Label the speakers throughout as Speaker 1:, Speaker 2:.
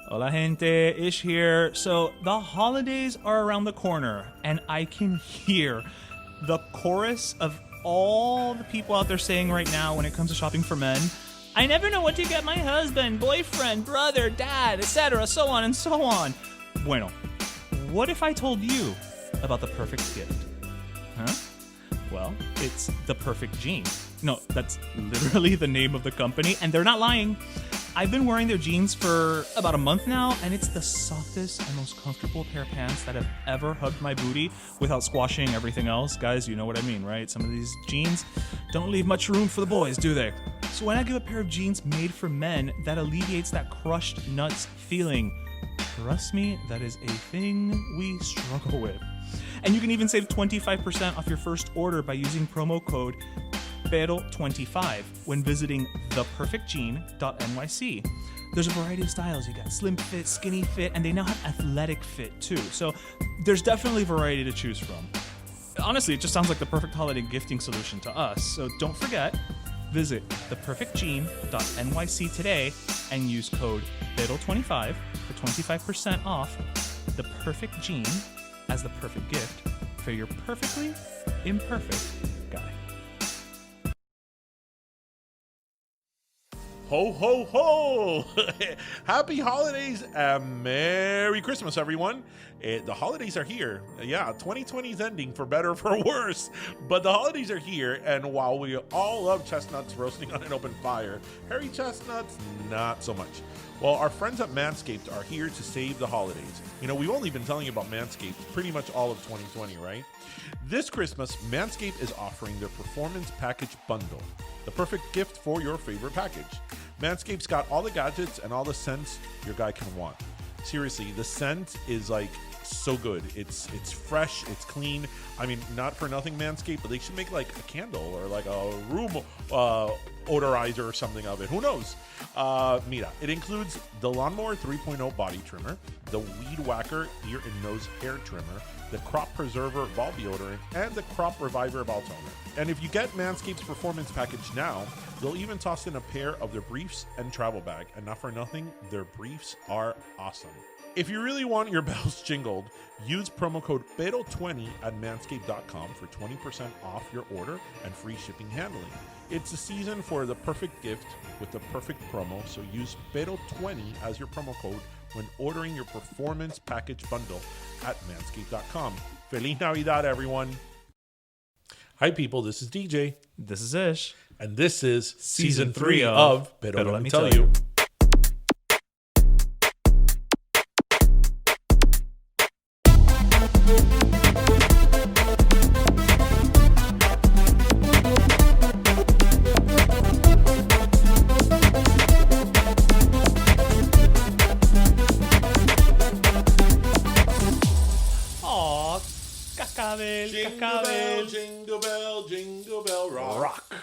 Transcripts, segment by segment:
Speaker 1: Hola gente, Ish here. So the holidays are around the corner, and I can hear the chorus of all the people out there saying right now when it comes to shopping for men, I never know what to get my husband, boyfriend, brother, dad, etc., so on and so on. Bueno, what if I told you about the perfect gift? Huh? Well, it's the perfect jean. No, that's literally the name of the company, and they're not lying. I've been wearing their jeans for about a month now, and it's the softest and most comfortable pair of pants that have ever hugged my booty without squashing everything else. Guys, you know what I mean, right? Some of these jeans don't leave much room for the boys, do they? So when I give a pair of jeans made for men, that alleviates that crushed nuts feeling. Trust me, that is a thing we struggle with. And you can even save 25% off your first order by using promo code PERO25 when visiting theperfectjean.nyc. There's a variety of styles. You got slim fit, skinny fit, and they now have athletic fit too. So there's definitely variety to choose from. Honestly, it just sounds like the perfect holiday gifting solution to us. So don't forget, visit theperfectjean.nyc today and use code PERO25 for 25% off the perfect jean as the perfect gift for your perfectly imperfect guy.
Speaker 2: Ho, ho, ho! Happy holidays and Merry Christmas, everyone. The holidays are here. Yeah, 2020 is ending for better or for worse, but the holidays are here, and while we all love chestnuts roasting on an open fire, hairy chestnuts, not so much. Well, our friends at Manscaped are here to save the holidays. You know, we've only been telling you about Manscaped pretty much all of 2020, right? This Christmas, Manscaped is offering their Performance Package Bundle, the perfect gift for your favorite package. Manscaped's got all the gadgets and all the scents your guy can want. Seriously, the scent is like so good. It's fresh, it's clean. I mean, not for nothing Manscaped, but they should make like a candle or like a room odorizer or something of it. Who knows? Mira, it includes the Lawnmower 3.0 body trimmer, the Weed Whacker ear and nose hair trimmer, the Crop Preserver ball deodorant, and the Crop Reviver ball toner. And if you get Manscaped's Performance Package now, they'll even toss in a pair of their briefs and travel bag. And not for nothing, their briefs are awesome. If you really want your bells jingled, use promo code PERO20 at manscaped.com for 20% off your order and free shipping handling. It's the season for the perfect gift with the perfect promo, so use PERO20 as your promo code when ordering your Performance Package Bundle at manscaped.com. Feliz Navidad, everyone. Hi, people. This is DJ.
Speaker 1: This is Ish.
Speaker 2: And this is
Speaker 1: Season
Speaker 2: 3
Speaker 1: 3
Speaker 2: of Pero Let Me Tell You. Jingle bell, rock.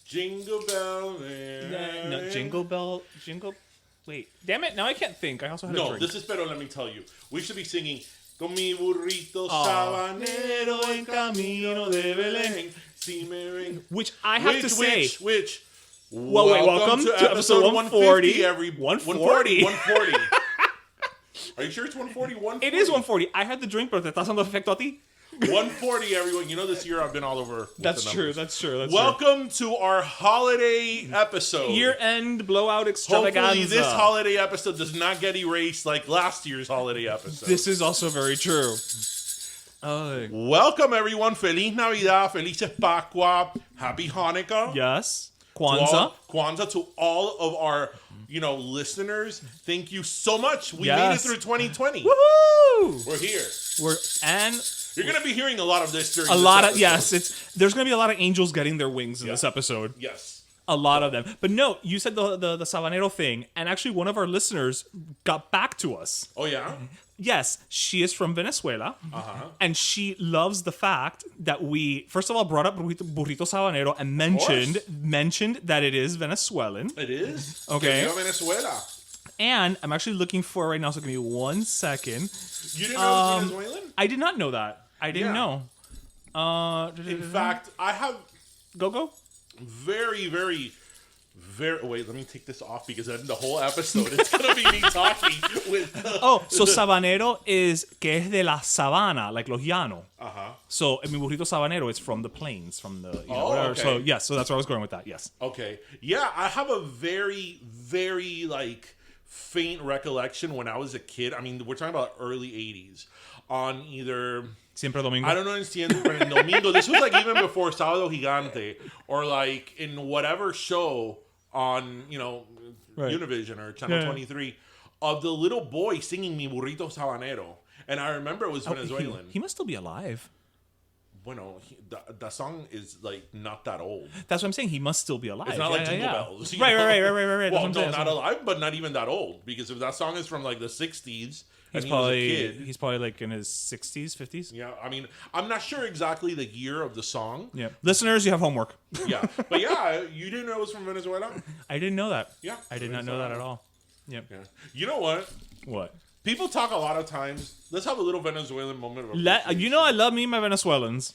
Speaker 2: Jingle bell.
Speaker 1: No, jingle. Wait, damn it! Now I can't think. I also had a drink.
Speaker 2: No, this is Pero Let Me Tell You. We should be singing Con mi burrito sabanero en camino de Belén. Si me ven.
Speaker 1: Which I have to say.
Speaker 2: Which?
Speaker 1: Well, welcome to episode 140.
Speaker 2: 140. Are you sure it's 140? 140?
Speaker 1: It is 140. I had the drink, pero te estás dando efecto a ti.
Speaker 2: 140, everyone. You know, this year I've been all over.
Speaker 1: That's true.
Speaker 2: Welcome to our holiday episode.
Speaker 1: Year-end blowout extravaganza.
Speaker 2: Hopefully this holiday episode does not get erased like last year's holiday episode.
Speaker 1: This is also very true.
Speaker 2: Welcome, everyone. Feliz Navidad. Felices Pascua. Happy Hanukkah.
Speaker 1: Yes. Kwanzaa.
Speaker 2: To all of our, listeners. Thank you so much. We made it through 2020.
Speaker 1: Woohoo!
Speaker 2: We're here. You're going to be hearing a lot of this during
Speaker 1: there's going to be a lot of angels getting their wings in this episode.
Speaker 2: Yes.
Speaker 1: A lot of them. But no, you said the Sabanero thing, and actually one of our listeners got back to us.
Speaker 2: Oh, yeah?
Speaker 1: Yes, she is from Venezuela, and she loves the fact that we, first of all, brought up Burrito Sabanero and mentioned that it is Venezuelan.
Speaker 2: It is?
Speaker 1: Okay.
Speaker 2: Venezuela.
Speaker 1: And I'm actually looking for it right now, so give me 1 second.
Speaker 2: You didn't know it was Venezuelan?
Speaker 1: I did not know that. I didn't know.
Speaker 2: In fact, I have
Speaker 1: Go.
Speaker 2: very, very, Wait, let me take this off because then the whole episode it's gonna be me talking with.
Speaker 1: So sabanero is que es de la sabana, like los llanos. So mi burrito sabanero is from the plains, from the whatever.
Speaker 2: Okay.
Speaker 1: So yes, so that's where I was going with that. Yes.
Speaker 2: Okay, yeah, I have a very, very like faint recollection when I was a kid. I mean, we're talking about early '80s on either.
Speaker 1: Siempre domingo.
Speaker 2: I don't understand. But in Domingo, this was like even before Sábado Gigante, or like in whatever show on
Speaker 1: Right.
Speaker 2: Univision or Channel 23 of the little boy singing "Mi Burrito Sabanero," and I remember it was Venezuelan.
Speaker 1: He must still be alive.
Speaker 2: Bueno, the song is like not that old.
Speaker 1: That's what I'm saying. He must still be alive.
Speaker 2: It's not like Jingle Bells.
Speaker 1: Right.
Speaker 2: Well,
Speaker 1: That's
Speaker 2: no, not alive, but not even that old. Because if that song is from like the '60s, and he was a kid,
Speaker 1: he's probably like in his 60s, 50s.
Speaker 2: yeah. I mean, I'm not sure exactly the year of the song.
Speaker 1: Yeah, listeners, you have homework.
Speaker 2: Yeah, but yeah, you didn't know it was from Venezuela.
Speaker 1: I didn't know that.
Speaker 2: Yeah,
Speaker 1: I did not know that at all. Yep.
Speaker 2: Yeah. You know what?
Speaker 1: What?
Speaker 2: People talk a lot of times. Let's have a little Venezuelan moment of appreciation.
Speaker 1: I love me my Venezuelans.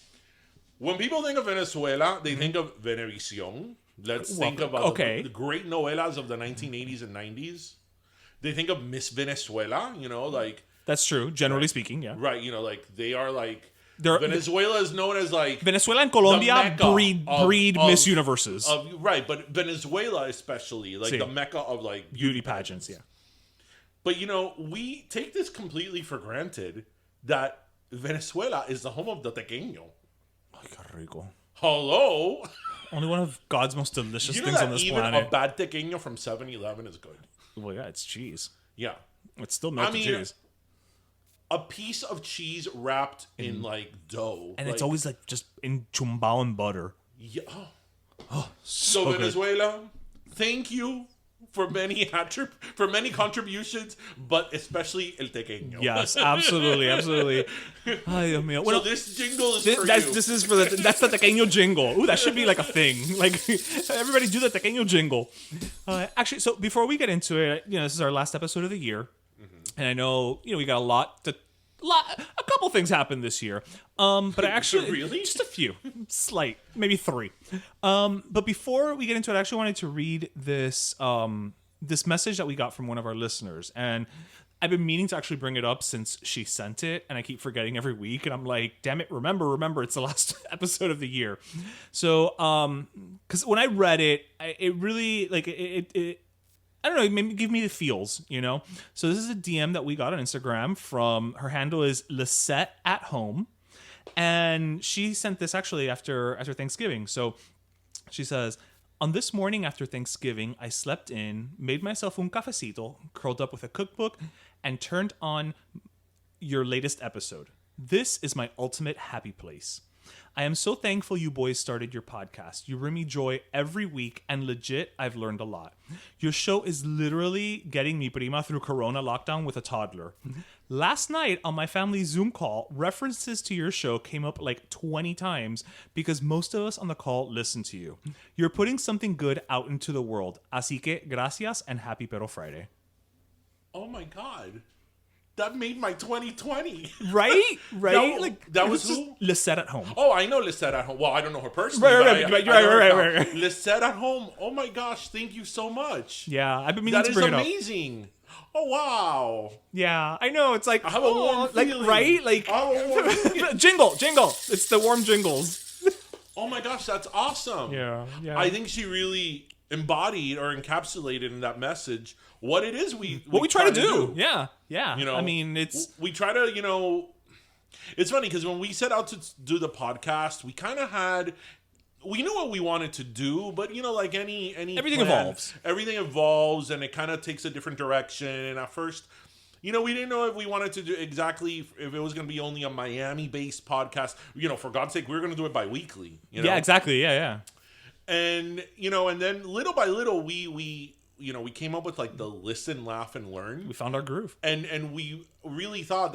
Speaker 2: When people think of Venezuela, they think of Venevisión. Let's think about the great novelas of the 1980s and 90s. They think of Miss Venezuela, like...
Speaker 1: That's true, generally speaking, yeah.
Speaker 2: Right, like, they are like... Venezuela is known as like...
Speaker 1: Venezuela and Colombia breed Miss Universes.
Speaker 2: Right, but Venezuela especially, like the mecca of like...
Speaker 1: Beauty pageants, yeah.
Speaker 2: But, we take this completely for granted that Venezuela is the home of the tequeño.
Speaker 1: Ay, qué rico.
Speaker 2: Hello?
Speaker 1: Only one of God's most delicious things on this
Speaker 2: even
Speaker 1: planet.
Speaker 2: a bad tequeño from 7-Eleven is good.
Speaker 1: Well, yeah, it's cheese.
Speaker 2: Yeah.
Speaker 1: It's still melted cheese.
Speaker 2: A piece of cheese wrapped in like dough.
Speaker 1: And it's always like just in chumbao and butter.
Speaker 2: Yeah.
Speaker 1: Oh,
Speaker 2: so Venezuela, thank you for many contributions, but especially el tequeño.
Speaker 1: Yes, absolutely. Ay, Dios mío.
Speaker 2: So this jingle is for you.
Speaker 1: This is for that's the tequeño jingle. Ooh, that should be like a thing. Like everybody do the tequeño jingle. Actually, so before we get into it, this is our last episode of the year, and I know we got a couple things happened this year. But I actually
Speaker 2: really
Speaker 1: just a few, slight, maybe 3. But before we get into it, I actually wanted to read this this message that we got from one of our listeners, and I've been meaning to actually bring it up since she sent it, and I keep forgetting every week, and I'm like, damn it, remember, it's the last episode of the year. So, because when I read it, it really like it I don't know, maybe give me the feels, So this is a DM that we got on Instagram from, her handle is Lisette at Home. And she sent this actually after Thanksgiving. So she says, on this morning after Thanksgiving, I slept in, made myself un cafecito, curled up with a cookbook, and turned on your latest episode. This is my ultimate happy place. I am so thankful you boys started your podcast. You bring me joy every week, and legit, I've learned a lot. Your show is literally getting me prima through Corona lockdown with a toddler. Last night on my family's Zoom call, references to your show came up like 20 times because most of us on the call listen to you. You're putting something good out into the world. Así que gracias and happy Pero Friday.
Speaker 2: Oh my God. That made my 2020.
Speaker 1: Right?
Speaker 2: That was who?
Speaker 1: Lisette at Home.
Speaker 2: Oh, I know Lisette at Home. Well, I don't know her personally.
Speaker 1: Right.
Speaker 2: Lisette at Home. Oh my gosh, thank you so much.
Speaker 1: Yeah, I've been meaning to bring it up.
Speaker 2: That is amazing. Oh, wow.
Speaker 1: Yeah, I know. It's like,
Speaker 2: I have a warm feeling.
Speaker 1: Right? Like, jingle. It's the warm jingles.
Speaker 2: Oh my gosh, that's awesome.
Speaker 1: Yeah.
Speaker 2: I think she really embodied or encapsulated in that message what it is we
Speaker 1: try to do. Yeah. I mean,
Speaker 2: we try to, it's funny because when we set out to do the podcast, we knew what we wanted to do, but like any
Speaker 1: everything
Speaker 2: plan,
Speaker 1: evolves.
Speaker 2: Everything evolves, and it kind of takes a different direction. And at first, we didn't know if we wanted to do exactly if it was going to be only a Miami-based podcast. For God's sake, we were going to do it bi-weekly.
Speaker 1: Yeah, exactly. Yeah.
Speaker 2: And and then little by little, we came up with like the listen, laugh, and learn.
Speaker 1: We found our groove,
Speaker 2: and we really thought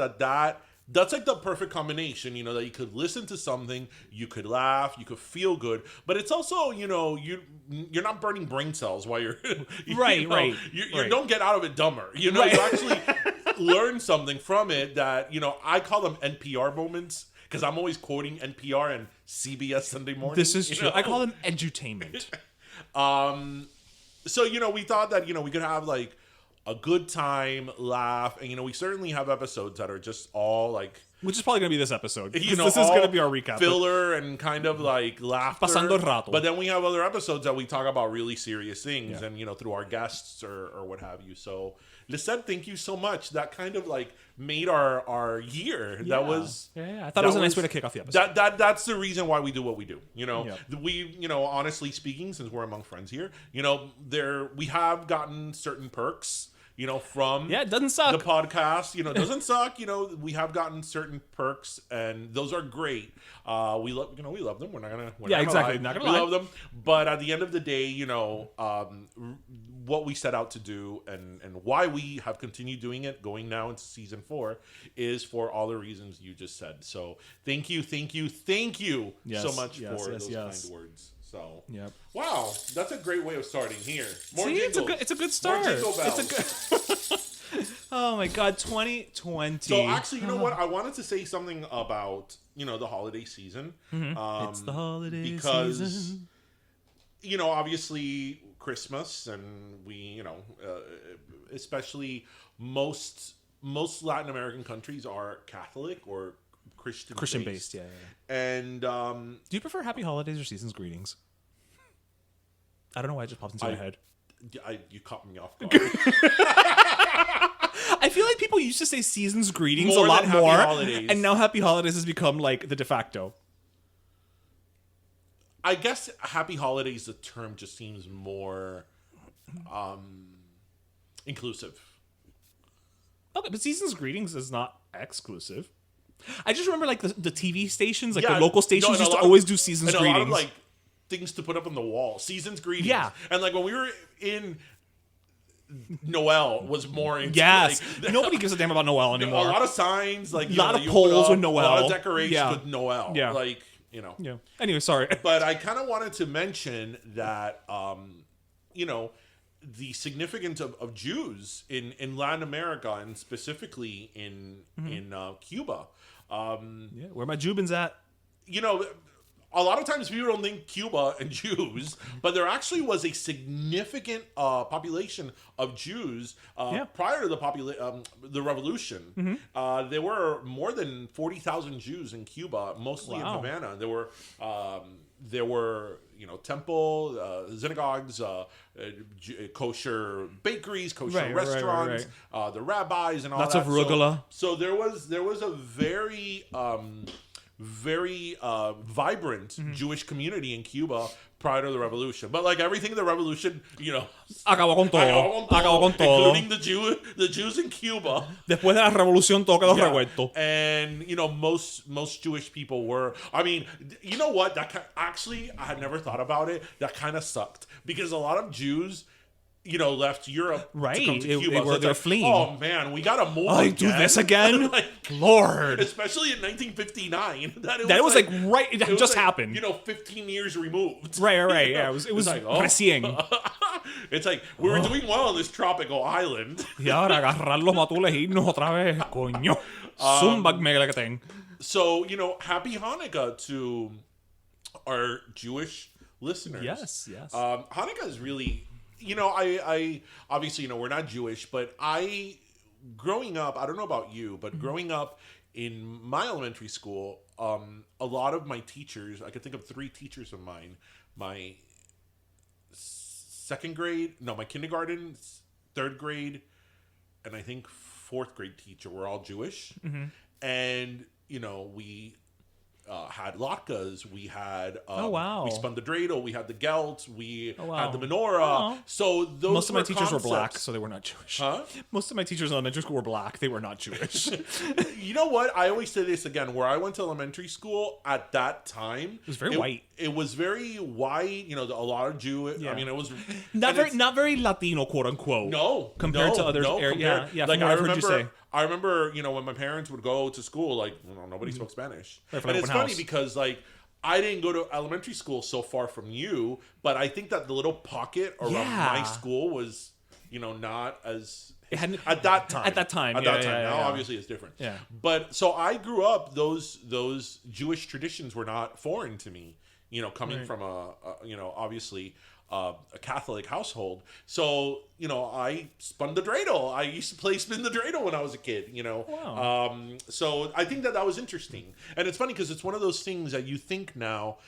Speaker 2: that's like the perfect combination, that you could listen to something, you could laugh, you could feel good, but it's also, you're not burning brain cells while you're
Speaker 1: right.
Speaker 2: You don't get out of it dumber. You actually learn something from it that, I call them NPR moments because I'm always quoting NPR and CBS Sunday Morning.
Speaker 1: This is true. I call them edutainment.
Speaker 2: So, we thought that, we could have like a good time, laugh, and, we certainly have episodes that are just all like,
Speaker 1: Which is probably going to be this episode.
Speaker 2: this
Speaker 1: is going to be our recap.
Speaker 2: filler and kind of like laughter.
Speaker 1: Pasando el rato.
Speaker 2: But then we have other episodes that we talk about really serious things and, through our guests or what have you. So, Lisette, thank you so much. That kind of like made our year.
Speaker 1: Yeah.
Speaker 2: That was...
Speaker 1: Yeah. I thought it was a nice way to kick off the episode.
Speaker 2: That's the reason why we do what we do.
Speaker 1: Yep.
Speaker 2: We, honestly speaking, since we're among friends here, we have gotten certain perks, from
Speaker 1: Yeah, it doesn't suck.
Speaker 2: the podcast. It doesn't suck. We have gotten certain perks, and those are great. We love, we love them. We're not gonna.
Speaker 1: Yeah, exactly. Not gonna lie.
Speaker 2: We love them, but at the end of the day, what we set out to do and why we have continued doing it, going now into season 4, is for all the reasons you just said. So thank you so much for those kind words. So,
Speaker 1: yep.
Speaker 2: Wow, that's a great way of starting here. More
Speaker 1: See,
Speaker 2: jingles.
Speaker 1: it's a good start.
Speaker 2: More jingle bells.
Speaker 1: It's a good. Oh my God, 2020.
Speaker 2: So actually, you know what? I wanted to say something about the holiday season.
Speaker 1: It's the holiday
Speaker 2: because,
Speaker 1: season.
Speaker 2: Obviously Christmas, and we, especially most Latin American countries are Catholic or Christian
Speaker 1: based, yeah.
Speaker 2: And
Speaker 1: do you prefer happy holidays or season's greetings? I don't know why it just popped into my head.
Speaker 2: You caught me off guard.
Speaker 1: I feel like people used to say season's greetings
Speaker 2: More
Speaker 1: a lot
Speaker 2: than happy
Speaker 1: more,
Speaker 2: holidays.
Speaker 1: and now happy holidays has become like the de facto.
Speaker 2: I guess happy holidays, the term just seems more inclusive.
Speaker 1: Okay, but season's greetings is not exclusive. I just remember like the TV stations, like
Speaker 2: Yeah,
Speaker 1: the local stations
Speaker 2: and
Speaker 1: used
Speaker 2: a
Speaker 1: to
Speaker 2: lot
Speaker 1: always do season's
Speaker 2: and
Speaker 1: greetings.
Speaker 2: a lot of like things to put up on the wall. Season's greetings.
Speaker 1: Yeah.
Speaker 2: And like when we were in Noel was more into
Speaker 1: yes.
Speaker 2: like,
Speaker 1: Nobody gives a damn about Noel anymore.
Speaker 2: a lot of signs, like
Speaker 1: a lot of
Speaker 2: you
Speaker 1: poles
Speaker 2: put up,
Speaker 1: with Noel.
Speaker 2: a lot of decorations
Speaker 1: Yeah.
Speaker 2: with Noel.
Speaker 1: Yeah.
Speaker 2: Like,
Speaker 1: Yeah. Anyway, sorry.
Speaker 2: But I kind of wanted to mention that the significance of Jews in Latin America, and specifically in Cuba.
Speaker 1: Where my Jubins at?
Speaker 2: A lot of times people don't think Cuba and Jews, but there actually was a significant population of Jews prior to the revolution. There were more than 40,000 Jews in Cuba, mostly in Havana. There were temple, synagogues, kosher bakeries, kosher restaurants, the rabbis, and all
Speaker 1: Lots
Speaker 2: that.
Speaker 1: of arugula.
Speaker 2: So there was a very vibrant Jewish community in Cuba prior to the revolution. But like everything in the revolution,
Speaker 1: Acabó con todo.
Speaker 2: including the Jews in Cuba.
Speaker 1: Después de la revolución todo quedó revuelto.
Speaker 2: And most Jewish people were. I mean, you know what? Actually, I had never thought about it. That kind of sucked because a lot of Jews, left Europe to come to Cuba.
Speaker 1: They're fleeing.
Speaker 2: Oh man, we gotta move.
Speaker 1: I do this again,
Speaker 2: like,
Speaker 1: Lord.
Speaker 2: Especially in 1959,
Speaker 1: That was like right. It just happened.
Speaker 2: 15 years removed.
Speaker 1: Right. Yeah, it was
Speaker 2: like,
Speaker 1: recién.
Speaker 2: It's like we were doing well on this tropical island.
Speaker 1: Y ahora agarrar los matules e irnos otra vez, coño. Zumbag mega que ten.
Speaker 2: So happy Hanukkah to our Jewish listeners.
Speaker 1: Yes.
Speaker 2: Hanukkah is really. I obviously, we're not Jewish, but growing up, I don't know about you, but growing up in my elementary school, a lot of my teachers, I could think of 3 teachers of mine, my my kindergarten, 3rd grade, and I think 4th grade teacher were all Jewish. And, we had latkes, we had we spun the dreidel, we had the gelt, we had the menorah. So those
Speaker 1: most of my teachers
Speaker 2: concepts.
Speaker 1: were black, so they were not Jewish.
Speaker 2: Huh?
Speaker 1: Most of my teachers in elementary school were black. They were not Jewish.
Speaker 2: You know what? I always say this again. Where I went to elementary school at that time,
Speaker 1: It was very white.
Speaker 2: It was very white. A lot of Jew.
Speaker 1: Yeah.
Speaker 2: I mean, it was
Speaker 1: not very Latino, quote unquote.
Speaker 2: No,
Speaker 1: compared to other areas. Yeah. Like I remember, you say.
Speaker 2: I remember, when my parents would go to school, like nobody spoke Spanish,
Speaker 1: Right,
Speaker 2: and it's funny because like I didn't go to elementary school so far from you, but I think that the little pocket around my school was, not as at that time. Now, obviously, it's different.
Speaker 1: Yeah.
Speaker 2: But so I grew up; those Jewish traditions were not foreign to me. Coming from obviously a Catholic household. So, I spun the dreidel. I used to play spin the dreidel when I was a kid,
Speaker 1: Wow.
Speaker 2: So I think that was interesting. And it's funny because it's one of those things that you think now,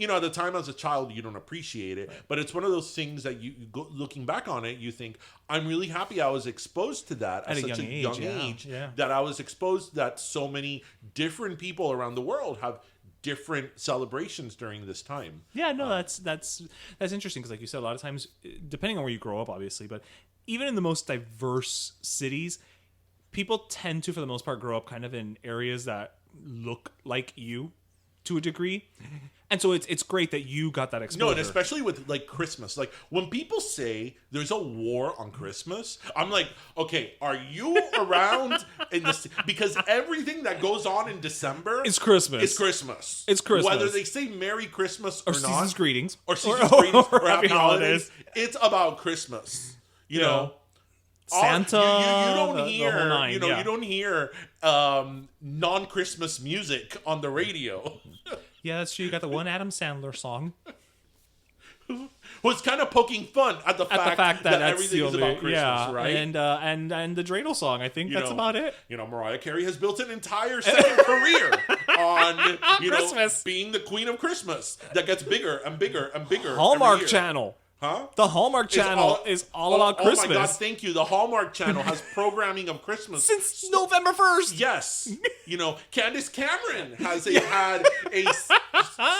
Speaker 2: at the time as a child, you don't appreciate it. But it's one of those things that you go, looking back on it, you think, I'm really happy I was exposed to that at such a young age. That I was exposed that so many different people around the world have different celebrations during this time.
Speaker 1: Yeah, no, that's interesting because, like you said, a lot of times, depending on where you grow up, obviously, but even in the most diverse cities, people tend to, for the most part, grow up kind of in areas that look like you to a degree. And so it's great that you got that exposure.
Speaker 2: No, and especially with like Christmas. Like when people say there's a war on Christmas, I'm like, okay, are you around in this? Because everything that goes on in December
Speaker 1: is Christmas.
Speaker 2: It's Christmas.
Speaker 1: It's Christmas.
Speaker 2: Whether they say Merry Christmas or not,
Speaker 1: season's greetings,
Speaker 2: or season's greetings, or happy holidays,
Speaker 1: holidays.
Speaker 2: it's about Christmas. You know.
Speaker 1: Santa,
Speaker 2: you don't hear,
Speaker 1: the whole nine,
Speaker 2: you don't hear non-Christmas music on the radio.
Speaker 1: Yeah, that's true. You got the one Adam Sandler song.
Speaker 2: Was kind of poking fun at the fact that everything is about Christmas, right?
Speaker 1: And the dreidel song. I think that's about it.
Speaker 2: Mariah Carey has built an entire second career on
Speaker 1: Christmas,
Speaker 2: being the queen of Christmas that gets bigger and bigger and bigger.
Speaker 1: Hallmark Channel.
Speaker 2: Huh?
Speaker 1: The Hallmark Channel is all about Christmas. Oh my God,
Speaker 2: thank you. The Hallmark Channel has programming of Christmas.
Speaker 1: Since November 1st.
Speaker 2: Yes. Candace Cameron has had a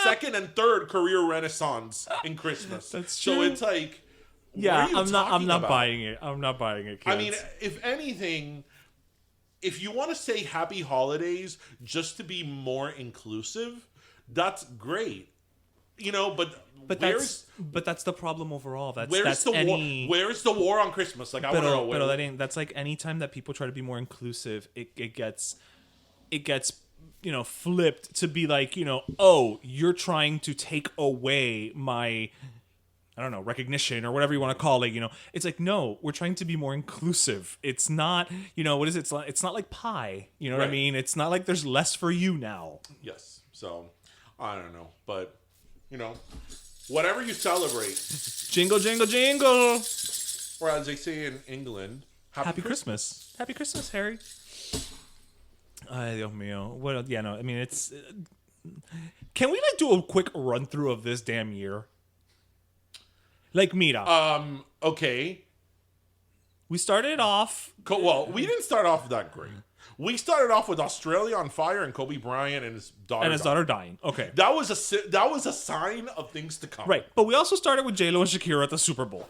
Speaker 2: second and third career renaissance in Christmas.
Speaker 1: That's true.
Speaker 2: So it's like,
Speaker 1: I'm not buying it. I'm not buying it, kids.
Speaker 2: I mean, if anything, if you want to say happy holidays just to be more inclusive, that's great. But that's the problem overall. Where's the war on Christmas? Like, I want to know.
Speaker 1: That's like any time that people try to be more inclusive, it gets flipped to be like, oh, you're trying to take away my, I don't know, recognition or whatever you want to call it. It's like, no, we're trying to be more inclusive. It's not, what is it? It's not like pie. You know what I mean? It's not like there's less for you now.
Speaker 2: Yes. So I don't know, but whatever you celebrate,
Speaker 1: jingle, jingle, jingle.
Speaker 2: Or as they say in England, Happy Christmas.
Speaker 1: Happy Christmas, Harry. Ay, Dios mío. Well, yeah, no, I mean, it's... Can we, do a quick run-through of this damn year? Mira.
Speaker 2: Okay.
Speaker 1: We started off...
Speaker 2: Well, we didn't start off that great. We started off with Australia on fire and Kobe Bryant and his daughter dying. Okay. That was a sign of things to come.
Speaker 1: Right. But we also started with J-Lo and Shakira at the Super Bowl.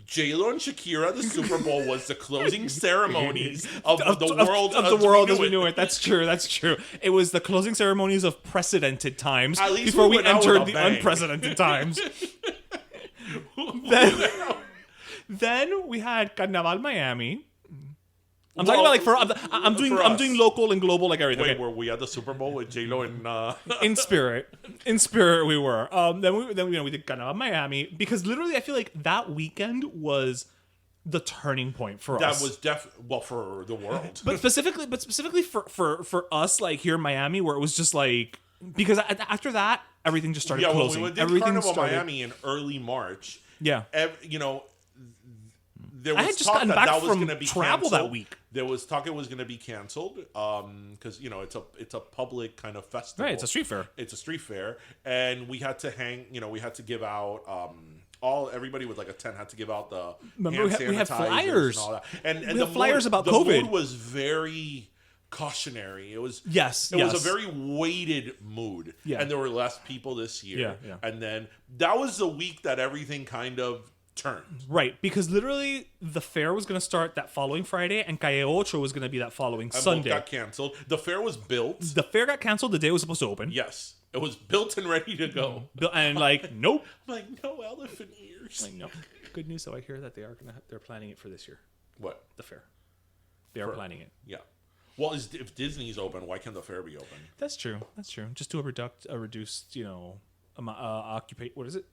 Speaker 2: J-Lo and Shakira at the Super Bowl was the closing ceremonies of the world
Speaker 1: as we knew it. That's true. That's true. It was the closing ceremonies of precedented times
Speaker 2: at least
Speaker 1: before we entered the unprecedented times. Then we had Carnaval Miami. I'm talking about I'm doing local and global everything.
Speaker 2: Wait, were we at the Super Bowl with J-Lo and
Speaker 1: in spirit we were. Then we did Carnaval Miami because literally I feel like that weekend was the turning point for us.
Speaker 2: That was for the world.
Speaker 1: But specifically for us here in Miami, where it was just because after that everything just started closing.
Speaker 2: Well, we did Carnival Miami in early March.
Speaker 1: Yeah.
Speaker 2: There was
Speaker 1: I had just gotten back from travel
Speaker 2: canceled.
Speaker 1: that week.
Speaker 2: There was talk it was going to be canceled because it's a public kind of festival.
Speaker 1: Right, it's a street fair.
Speaker 2: It's a street fair, and we had to we had to give out everybody with a tent had to give out the
Speaker 1: Remember,
Speaker 2: hand
Speaker 1: we had flyers
Speaker 2: and all that. And
Speaker 1: we had flyers about COVID.
Speaker 2: The mood was very cautionary. It was
Speaker 1: was
Speaker 2: a very weighted mood.
Speaker 1: Yeah.
Speaker 2: And there were less people this year.
Speaker 1: Yeah.
Speaker 2: And then that was the week that everything kind of turned.
Speaker 1: Right, because literally the fair was going to start that following Friday and Calle Ocho was going to be that following Sunday.
Speaker 2: Both got canceled. The fair was built.
Speaker 1: The fair got canceled the day it was supposed to open.
Speaker 2: Yes. It was built and ready to go.
Speaker 1: And nope.
Speaker 2: No elephant ears.
Speaker 1: No. Good news though, I hear that they're planning it for this year.
Speaker 2: What?
Speaker 1: The fair. They are planning it.
Speaker 2: Yeah. Well, if Disney's open, why can't the fair be open?
Speaker 1: That's true. Just to a reduced, what is it?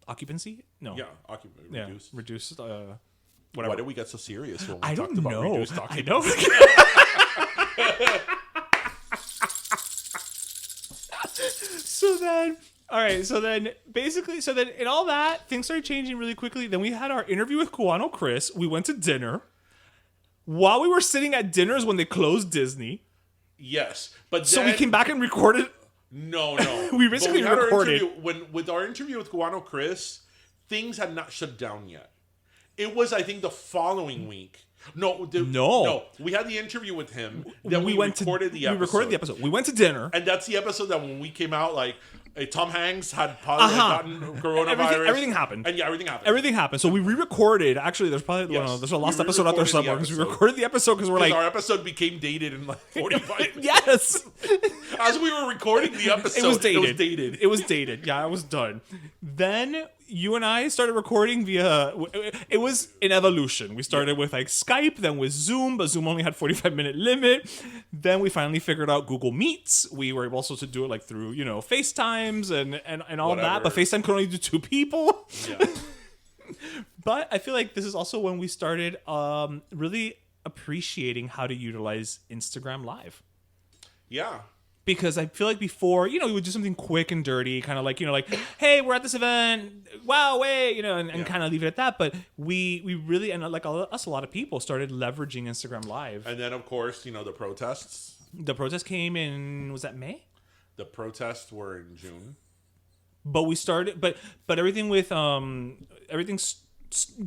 Speaker 1: Occupancy? No.
Speaker 2: Yeah, occupancy.
Speaker 1: Yeah, reduced. Whatever.
Speaker 2: Why did we get so serious when we
Speaker 1: I
Speaker 2: talked
Speaker 1: don't
Speaker 2: about
Speaker 1: know.
Speaker 2: reduced occupancy?
Speaker 1: I know. So then All right, so then in all that, things started changing really quickly. Then we had our interview with Cubano Chris. We went to dinner. While we were sitting at dinner is when they closed Disney.
Speaker 2: Yes, but
Speaker 1: So
Speaker 2: then,
Speaker 1: we came back and recorded.
Speaker 2: No.
Speaker 1: We basically
Speaker 2: But
Speaker 1: recorded.
Speaker 2: With our interview with Cubano Chris, things had not shut down yet. It was, I think, the following week. No. We had the interview with him. Then we recorded the episode.
Speaker 1: We went to dinner.
Speaker 2: And that's the episode that when we came out, like, Tom Hanks had gotten coronavirus.
Speaker 1: Everything happened.
Speaker 2: And everything happened.
Speaker 1: Everything happened. So we re-recorded. Actually, there's probably there's a lost episode out there somewhere because we recorded the episode because we're like,
Speaker 2: our episode became dated in like 45 minutes.
Speaker 1: Yes.
Speaker 2: As we were recording the episode,
Speaker 1: It was dated.
Speaker 2: It was dated.
Speaker 1: Yeah, I was done. Then you and I started recording via. It was an evolution. We started with like Skype, then with Zoom, but Zoom only had 45-minute limit. Then we finally figured out Google Meets. We were able also to do it like through FaceTimes and all that. But FaceTime could only do 2 people.
Speaker 2: Yeah.
Speaker 1: But I feel like this is also when we started really appreciating how to utilize Instagram Live.
Speaker 2: Yeah.
Speaker 1: Because I feel like before, we would do something quick and dirty, kind of like, hey, we're at this event, wow, wait, and kind of leave it at that. But we really, and like us, a lot of people started leveraging Instagram Live.
Speaker 2: And then, of course, the protests.
Speaker 1: The protests came in, was that May?
Speaker 2: The protests were in June.
Speaker 1: But we started, but everything with, the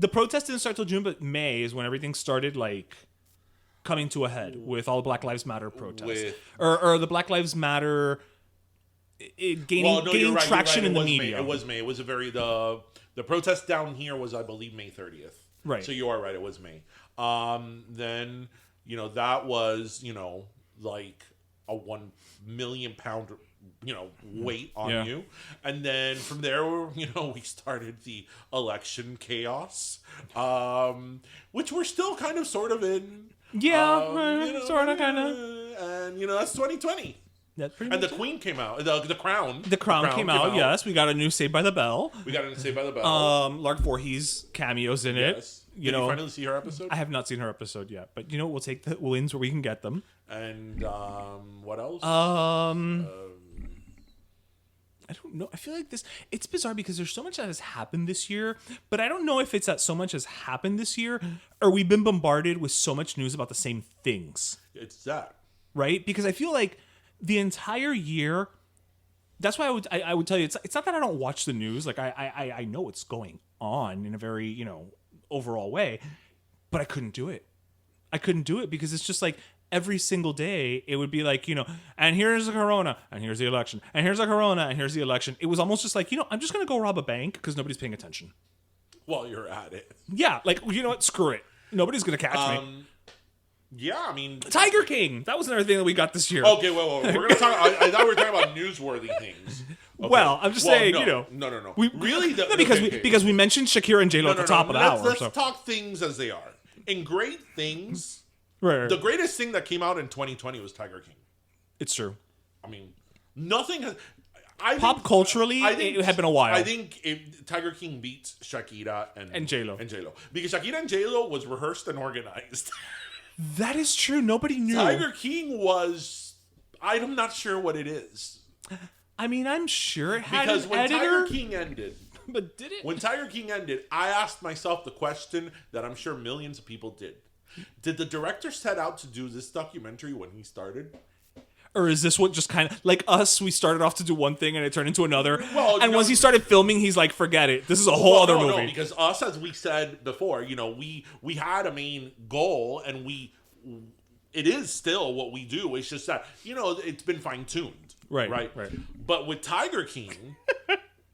Speaker 1: protest didn't start till June, but May is when everything started, like, coming to a head with all the Black Lives Matter protests. Or the Black Lives Matter gaining traction in the media.
Speaker 2: It was May. It was the protest down here was, I believe, May 30th.
Speaker 1: Right.
Speaker 2: So you are right. It was May. Then, that was, like a 1 million pound, weight on you. And then from there, we started the election chaos, which we're still kind of sort of in.
Speaker 1: Yeah, sort of, kind of.
Speaker 2: And, that's 2020.
Speaker 1: That's pretty
Speaker 2: and
Speaker 1: much
Speaker 2: the Queen came out. The Crown.
Speaker 1: The Crown came out, yes. We got a new Saved by the Bell. Lark Voorhees cameos in it.
Speaker 2: Yes. Did you finally see her episode?
Speaker 1: I have not seen her episode yet. But, we'll take the wins where we can get them.
Speaker 2: And what else?
Speaker 1: I don't know. I feel like it's bizarre because there's so much that has happened this year, but I don't know if it's that so much has happened this year or we've been bombarded with so much news about the same things.
Speaker 2: It's that.
Speaker 1: Right? Because I feel like the entire year, that's why I would tell you, it's not that I don't watch the news. Like I know what's going on in a very, overall way, but I couldn't do it. I couldn't do it because it's just like, every single day, it would be like, and here's the corona, and here's the election, and here's the corona, and here's the election. It was almost just like, I'm just going to go rob a bank because nobody's paying attention.
Speaker 2: While you're at it.
Speaker 1: Yeah, like, you know what? Screw it. Nobody's going to catch me.
Speaker 2: Yeah, I mean...
Speaker 1: Tiger King! That was another thing that we got this year.
Speaker 2: Okay, well, we're going to talk... I thought we were talking about newsworthy things. Okay.
Speaker 1: Well, I'm just saying,
Speaker 2: No.
Speaker 1: We,
Speaker 2: really?
Speaker 1: Because we mentioned Shakira and J-Lo at the top of the hour.
Speaker 2: Let's talk things as they are. In great things...
Speaker 1: Right.
Speaker 2: The greatest thing that came out in 2020 was Tiger King.
Speaker 1: It's true.
Speaker 2: I mean, nothing has...
Speaker 1: Pop culturally, it had been a while.
Speaker 2: I think Tiger King beats Shakira and
Speaker 1: J-Lo.
Speaker 2: Because Shakira and J-Lo was rehearsed and organized.
Speaker 1: That is true. Nobody knew.
Speaker 2: Tiger King was... I'm not sure what it is.
Speaker 1: I mean, I'm sure it had
Speaker 2: because
Speaker 1: an
Speaker 2: when
Speaker 1: editor.
Speaker 2: Tiger King ended...
Speaker 1: But did it?
Speaker 2: When Tiger King ended, I asked myself the question that I'm sure millions of people did. Did the director set out to do this documentary when he started?
Speaker 1: Or is this what just kind of... Like us, we started off to do one thing and it turned into another.
Speaker 2: Well,
Speaker 1: and once he started filming, he's like, forget it. This is a whole other movie.
Speaker 2: No, because us, as we said before, we had a main goal and it is still what we do. It's just that, it's been fine-tuned. Right. But with Tiger King...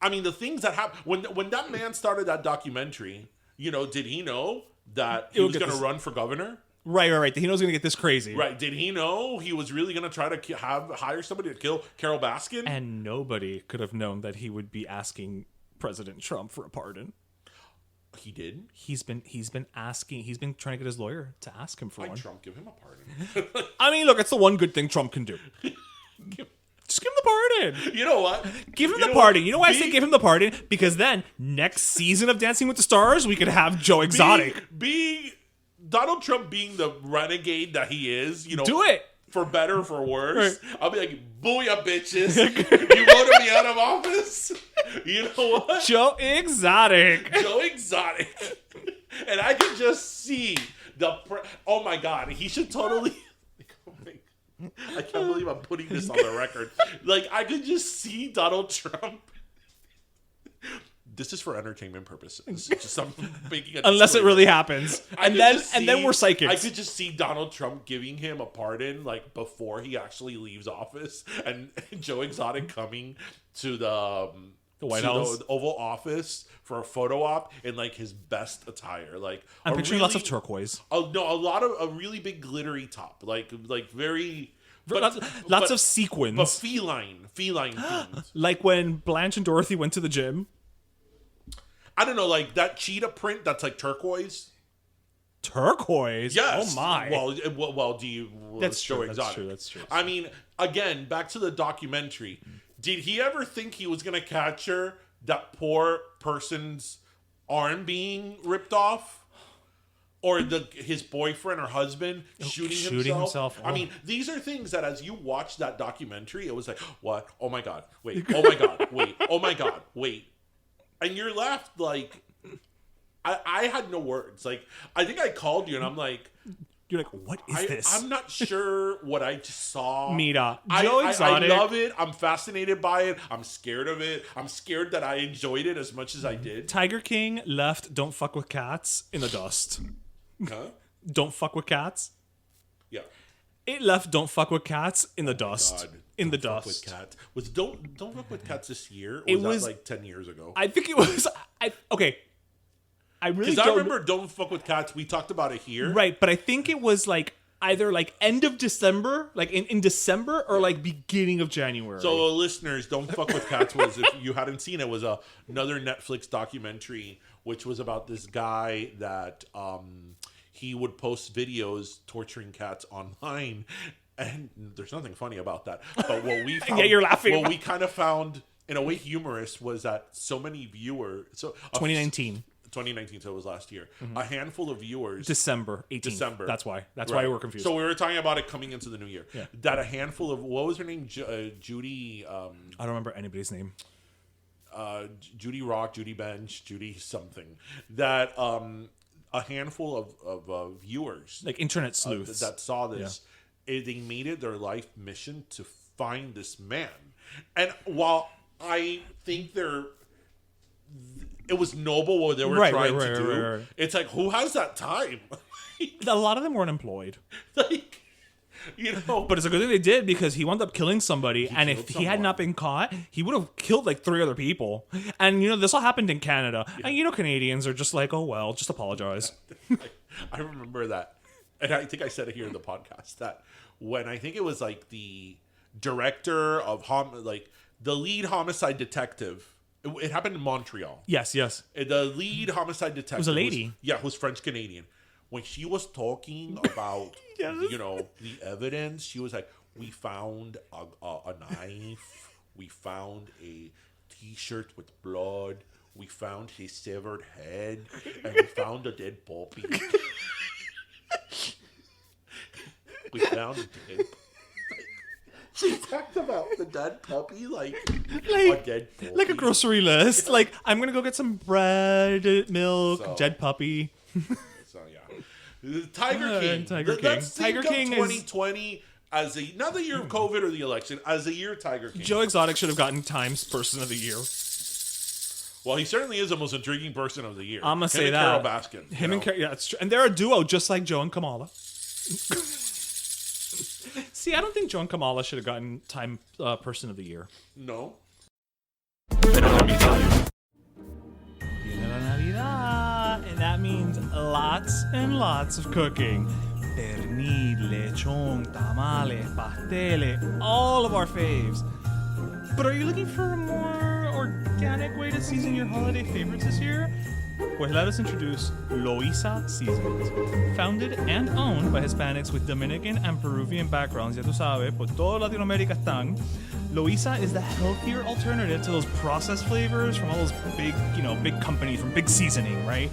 Speaker 2: I mean, the things that happened... When that man started that documentary, did he know that he was going to run for governor?
Speaker 1: Right. He knows going to get this crazy.
Speaker 2: Right. Did he know he was really going to try to hire somebody to kill Carol Baskin?
Speaker 1: And nobody could have known that he would be asking President Trump for a pardon.
Speaker 2: He did?
Speaker 1: He's been trying to get his lawyer to ask him for one.
Speaker 2: Why Trump give him a pardon?
Speaker 1: I mean, look, it's the one good thing Trump can do. Just give him the pardon.
Speaker 2: You know what?
Speaker 1: Give him the pardon. You know why I say give him the pardon? Because then, next season of Dancing with the Stars, we could have Joe Exotic.
Speaker 2: Donald Trump being the renegade that he is,
Speaker 1: do it.
Speaker 2: for better or for worse, I'll be like, booyah, bitches. You voted me out of office. You know what?
Speaker 1: Joe Exotic.
Speaker 2: Joe Exotic. And I can just see oh my God, he should totally. I can't believe I'm putting this on the record. Like, I could just see Donald Trump. This is for entertainment purposes. Just I'm making
Speaker 1: unless it really happens, and then we're psychics.
Speaker 2: I could just see Donald Trump giving him a pardon, like before he actually leaves office, and Joe Exotic coming to the
Speaker 1: White House,
Speaker 2: the Oval Office for a photo op in like his best attire. Like
Speaker 1: I'm picturing lots of turquoise.
Speaker 2: Oh no, a really big glittery top, like very.
Speaker 1: Lots of sequins,
Speaker 2: but feline themed.
Speaker 1: Like when Blanche and Dorothy went to the gym.
Speaker 2: I don't know, like that cheetah print that's like turquoise.
Speaker 1: Turquoise?
Speaker 2: Yes.
Speaker 1: Oh my.
Speaker 2: Well, do you?
Speaker 1: That's true. That's true.
Speaker 2: I mean, again, back to the documentary. Did he ever think he was gonna capture that poor person's arm being ripped off? Or his boyfriend or husband shooting himself.
Speaker 1: Oh.
Speaker 2: I mean, these are things that as you watch that documentary, it was like, what? Oh my God, wait. Oh my God, wait. Oh my God, wait. And you're left like, I had no words. Like, I think I called you and I'm like,
Speaker 1: you're like, what is this?
Speaker 2: I'm not sure what I just saw.
Speaker 1: Mira, Joe Exotic.
Speaker 2: I love it. I'm fascinated by it. I'm scared of it. I'm scared that I enjoyed it as much as I did.
Speaker 1: Tiger King left Don't Fuck With Cats in the dust.
Speaker 2: Huh?
Speaker 1: Don't Fuck With Cats.
Speaker 2: Yeah.
Speaker 1: It left Don't Fuck With Cats in the dust.
Speaker 2: God.
Speaker 1: In the
Speaker 2: Don't
Speaker 1: dust.
Speaker 2: Fuck With Cats. Was Don't Fuck With Cats this year? Or
Speaker 1: It
Speaker 2: was
Speaker 1: was
Speaker 2: that like 10 years ago?
Speaker 1: I think it was. Okay. I really
Speaker 2: Because
Speaker 1: don't.
Speaker 2: I remember Don't Fuck With Cats. We talked about it here.
Speaker 1: Right, but I think it was like either like end of December, like in December, or like beginning of January.
Speaker 2: So listeners, Don't Fuck With Cats was, if you hadn't seen it, was another Netflix documentary, which was about this guy that he would post videos torturing cats online. And there's nothing funny about that. But what we found,
Speaker 1: yeah, you're laughing.
Speaker 2: What we kind of found in a way humorous was that so many viewers.
Speaker 1: 2019.
Speaker 2: 2019, so it was last year. A handful of viewers.
Speaker 1: December 18th.
Speaker 2: December.
Speaker 1: That's why. That's
Speaker 2: Right.
Speaker 1: why we're confused.
Speaker 2: So we were talking about it coming into the new year.
Speaker 1: Yeah.
Speaker 2: That a handful of, what was her name? Judy.
Speaker 1: I don't remember anybody's name.
Speaker 2: Judy Rock, Judy Bench, Judy something. That a handful of viewers,
Speaker 1: Like internet sleuths.
Speaker 2: that saw this, they made it their life mission to find this man. And while I think it was noble what they were trying to do, it's like, who has that time?
Speaker 1: A lot of them were unemployed.
Speaker 2: Like, you know.
Speaker 1: But it's a good thing they did because he wound up killing somebody. And if he had not been caught, he would have killed like 3 other people. And, you know, this all happened in Canada. Yeah. And, you know, Canadians are just like, oh, well, just apologize.
Speaker 2: I remember that. And I think I said it here in the podcast that when I think it was like the director of the lead homicide detective. It happened in Montreal.
Speaker 1: Yes.
Speaker 2: The lead homicide detective
Speaker 1: was a lady.
Speaker 2: Who's French Canadian. When she was talking about you know, the evidence, she was like, we found a knife, we found a T-shirt with blood, we found his severed head, and we found a dead puppy. We found a dead. She talked about the dead puppy like a dead puppy.
Speaker 1: Like a grocery list. Like, I'm going to go get some bread, milk, dead puppy.
Speaker 2: So, yeah. Tiger King. Let's think of 2020 as not the year of COVID or the election, as a year of Tiger King.
Speaker 1: Joe Exotic should have gotten Times Person of the Year.
Speaker 2: Well, he certainly is the most intriguing person of the year.
Speaker 1: I'm going to say that.
Speaker 2: Carol Baskin.
Speaker 1: Him and Carol, yeah, it's true. And they're a duo just like Joe and Kamala. See, I don't think Joe and Kamala should have gotten Time Person of the Year.
Speaker 2: No.
Speaker 1: Navidad. And that means lots and lots of cooking. Pernil, lechon, tamales, pasteles, all of our faves. But are you looking for a more organic way to season your holiday favorites this year? Well, let us introduce Loisa Seasonings. Founded and owned by Hispanics with Dominican and Peruvian backgrounds, ya tú sabes, por toda Latinoamérica están. Loisa is the healthier alternative to those processed flavors from all those big, big companies from big seasoning, right?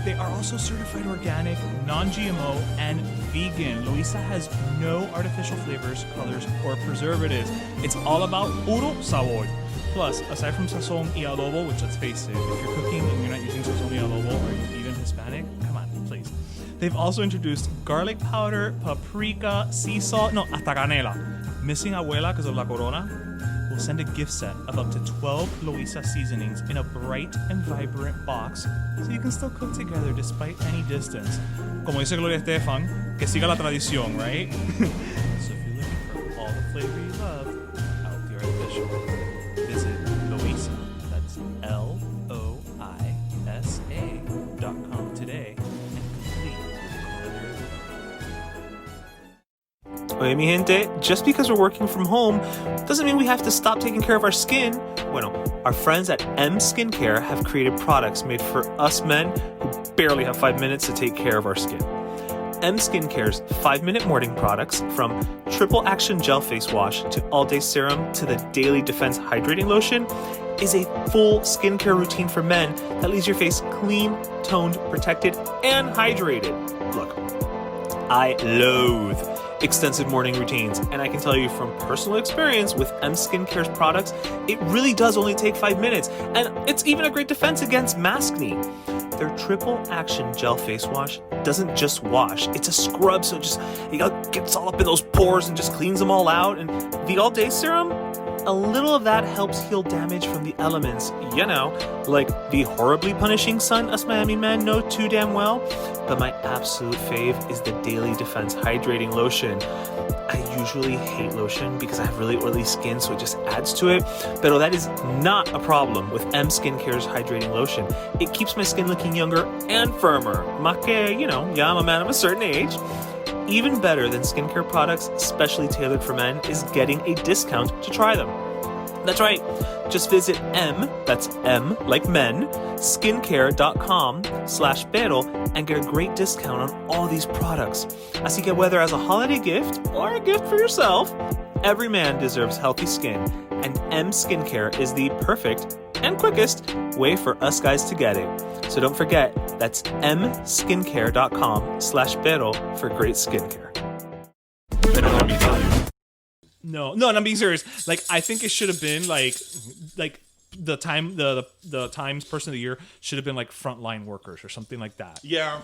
Speaker 1: They are also certified organic, non-GMO, and vegan. Loisa has no artificial flavors, colors, or preservatives. It's all about puro sabor. Plus, aside from sazon y adobo, which let's face it, if you're cooking and you're not using sazon y adobo, or you're even Hispanic, come on, please. They've also introduced garlic powder, paprika, sea salt, hasta canela. Missing abuela because of la corona? We'll send a gift set of up to 12 Loisa seasonings in a bright and vibrant box so you can still cook together despite any distance. Como dice Gloria Estefan, que siga la tradición, right? So if you're looking for all the flavor you love, healthy artificial, visit Loisa, that's LOISA.com today and complete Oye, mi gente, just because we're working from home doesn't mean we have to stop taking care of our skin. Bueno, our friends at M Skincare have created products made for us men who barely have 5 minutes to take care of our skin. M Skincare's 5-minute morning products, from triple action gel face wash to all-day serum to the daily defense hydrating lotion, is a full skincare routine for men that leaves your face clean, toned, protected, and hydrated. Look, I loathe extensive morning routines, and I can tell you from personal experience with M Skincare's products, it really does only take 5 minutes, and it's even a great defense against maskne. Their triple action gel face wash doesn't just wash, it's a scrub, so it gets all up in those pores and just cleans them all out. And the all day serum, a little of that helps heal damage from the elements, like the horribly punishing sun us Miami men know too damn well. But my absolute fave is the Daily Defense Hydrating Lotion. I usually hate lotion because I have really oily skin, so it just adds to it. But that is not a problem with M Skincare's Hydrating Lotion. It keeps my skin looking younger and firmer. Más que, yeah, I'm a man of a certain age. Even better than skincare products specially tailored for men is getting a discount to try them. That's right. Just visit that's M like men, skincare.com/pero and get a great discount on all these products. Así que whether as a holiday gift or a gift for yourself, every man deserves healthy skin, and M Skincare is the perfect and quickest way for us guys to get it. So don't forget, that's mskincare.com/pero for great skincare. No, I'm being serious. Like, I think it should have been like the Times Person of the Year should have been like frontline workers or something like that.
Speaker 2: Yeah.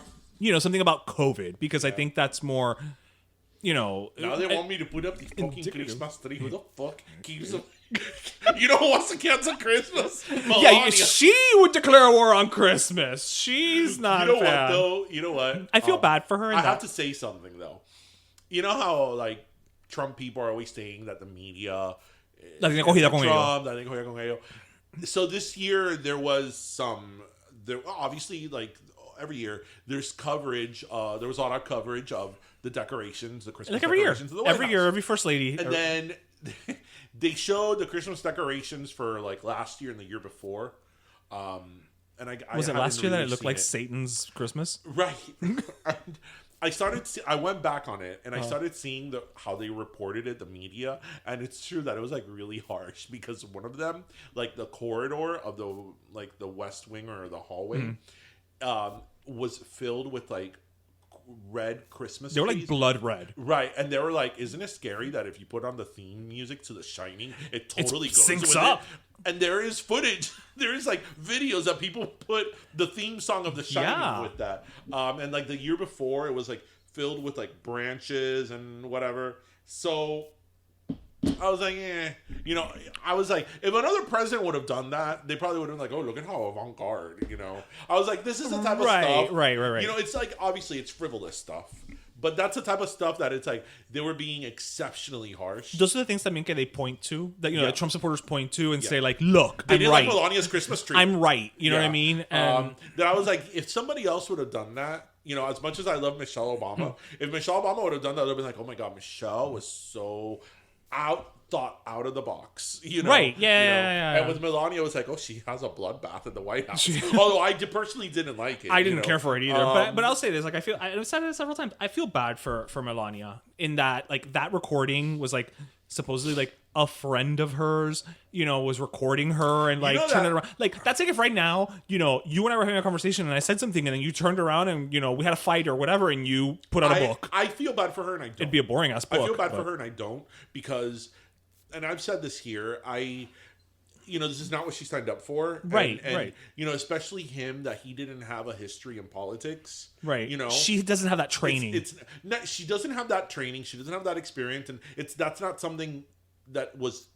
Speaker 1: Something about COVID, because I think that's more,
Speaker 2: Now they want me to put up the fucking Christmas tree. Who the fuck keeps them? You know who wants to cancel Christmas? Melania.
Speaker 1: Yeah, she would declare war on Christmas. She's not a fan.
Speaker 2: What, though? You know what?
Speaker 1: I feel bad for her.
Speaker 2: I have to say something, though. You know how, like, Trump people are always saying that the media...
Speaker 1: La tiene cogida con
Speaker 2: Trump, la tiene cogida con ellos. So this year, there was obviously, like, every year, there's coverage. There was a lot of coverage of the decorations, the Christmas decorations of the White House.
Speaker 1: Every First Lady.
Speaker 2: And then they showed the Christmas decorations for, like, last year and the year before. And
Speaker 1: was it last year that it looked like Satan's Christmas?
Speaker 2: Right. I went back on it and I started seeing how they reported it, the media, and it's true that it was like really harsh because one of them, like the corridor of the West Wing or the hallway, was filled with like red Christmas trees.
Speaker 1: They were like blood red.
Speaker 2: Right. And they were like, isn't it scary that if you put on the theme music to The Shining, it totally goes
Speaker 1: syncs up.
Speaker 2: And there is footage. There is like videos that people put the theme song of The Shining with that. And like the year before, it was like filled with like branches and whatever. So I was like, I was like, if another president would have done that, they probably would have been like, oh, look at how avant-garde, I was like, this is the type of stuff.
Speaker 1: Right.
Speaker 2: It's like, obviously it's frivolous stuff. But that's the type of stuff that it's like they were being exceptionally harsh.
Speaker 1: Those are the things that they point to, that that Trump supporters point to and say like, look,
Speaker 2: they
Speaker 1: I'm
Speaker 2: did
Speaker 1: right.
Speaker 2: Like Melania's Christmas tree.
Speaker 1: I'm right. You know what I mean?
Speaker 2: That I was like, if somebody else would have done that, as much as I love Michelle Obama, if Michelle Obama would have done that, I would have been like, oh my God, Michelle was so thought out of the box,
Speaker 1: Right, yeah.
Speaker 2: And with Melania, it was like, oh, she has a bloodbath in the White House. Although I personally didn't like it.
Speaker 1: I didn't care for it either. But I'll say this, like, I've said it several times, I feel bad for Melania in that, like, that recording was, like, supposedly, like, a friend of hers, was recording her and like
Speaker 2: know
Speaker 1: turned
Speaker 2: that-
Speaker 1: it around. Like that's like if right now, you and I were having a conversation and I said something and then you turned around and we had a fight or whatever and you put out a book.
Speaker 2: I feel bad for her and I don't.
Speaker 1: It'd be a boring ass book.
Speaker 2: I feel bad for her and I don't because, and I've said this here, this is not what she signed up for.
Speaker 1: Right,
Speaker 2: and,
Speaker 1: right.
Speaker 2: Especially him, that he didn't have a history in politics.
Speaker 1: Right. She doesn't have that training.
Speaker 2: It's not, she doesn't have that training. She doesn't have that experience. And that's not something that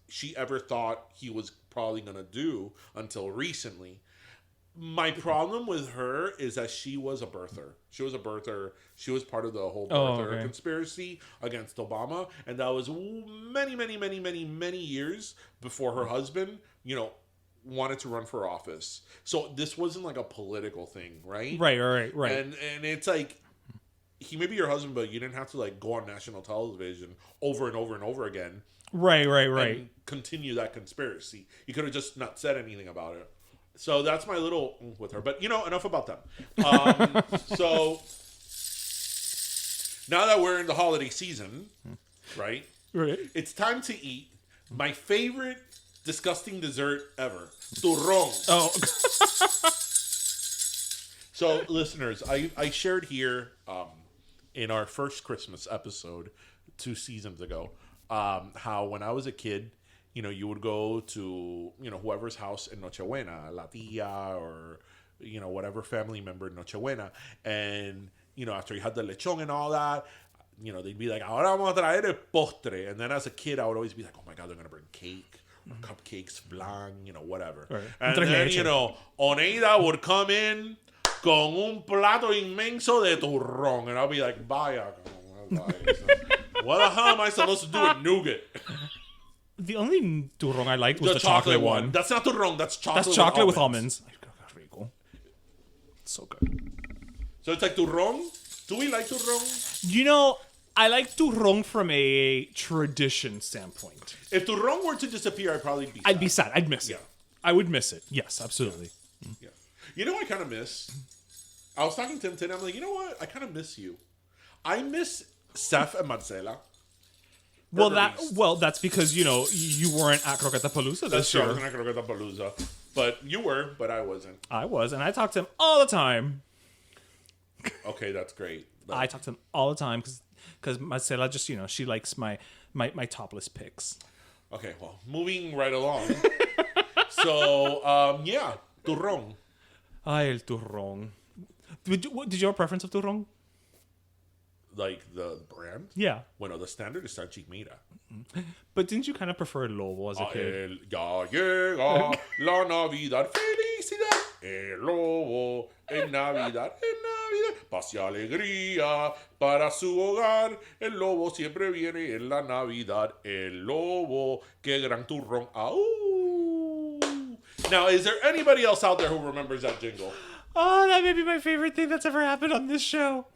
Speaker 2: she ever thought he was probably going to do until recently. My problem with her is that she was a birther. She was part of the whole birther conspiracy against Obama. And that was many, many, many, many, many years before her husband, wanted to run for office. So this wasn't like a political thing, right?
Speaker 1: Right.
Speaker 2: And it's like, he may be your husband, but you didn't have to like go on national television over and over and over again.
Speaker 1: Right.
Speaker 2: And continue that conspiracy. You could have just not said anything about it. So that's my little with her. But, enough about them. So now that we're in the holiday season, right?
Speaker 1: Right.
Speaker 2: It's time to eat my favorite disgusting dessert ever. Turrón.
Speaker 1: Oh.
Speaker 2: So, listeners, I shared here in our first Christmas episode 2 seasons ago how when I was a kid, you would go to, whoever's house in Nochebuena, la tía or, whatever family member in Nochebuena. And, after you had the lechon and all that, they'd be like, ahora vamos a traer el postre. And then as a kid, I would always be like, oh my God, they're going to bring cake or cupcakes, flan, whatever.
Speaker 1: Right.
Speaker 2: And then, Oneida would come in con un plato inmenso de turrón. And I'll be like, vaya. What the hell am I supposed to do with nougat?
Speaker 1: The only turrón I liked was
Speaker 2: The
Speaker 1: the chocolate one.
Speaker 2: That's not turrón. That's chocolate.
Speaker 1: That's chocolate with almonds. That's really cool. So good.
Speaker 2: So it's like turrón. Do we like turrón?
Speaker 1: I like turrón from a tradition standpoint.
Speaker 2: If turrón were to disappear, I'd be sad.
Speaker 1: I'd miss it. I would miss it. Yes, absolutely.
Speaker 2: Yeah. I kind of miss? I was talking to him today. I'm like, you know what? I kind of miss you. I miss Seth and Marcela.
Speaker 1: That's because you weren't at Croquetapalooza this year.
Speaker 2: I wasn't at Croquetapalooza, but you were, but I wasn't.
Speaker 1: I was, and I talked to him all the time.
Speaker 2: Okay, that's great. But
Speaker 1: I talk to him all the time because Marcela just she likes my topless pics.
Speaker 2: Okay, well, moving right along. So turrón.
Speaker 1: Ay, el turrón. Did you have a preference of turrón?
Speaker 2: Like the brand?
Speaker 1: Yeah.
Speaker 2: Bueno, the standard is San Chigmira.
Speaker 1: But didn't you kind of prefer Lobo as a kid?
Speaker 2: Ya llega la Navidad, felicidad, el Lobo, en Navidad, paz y alegría para su hogar. El Lobo siempre viene en la Navidad. El Lobo, qué gran turrón. Au. Now, is there anybody else out there who remembers that jingle?
Speaker 1: Oh, that may be my favorite thing that's ever happened on this show.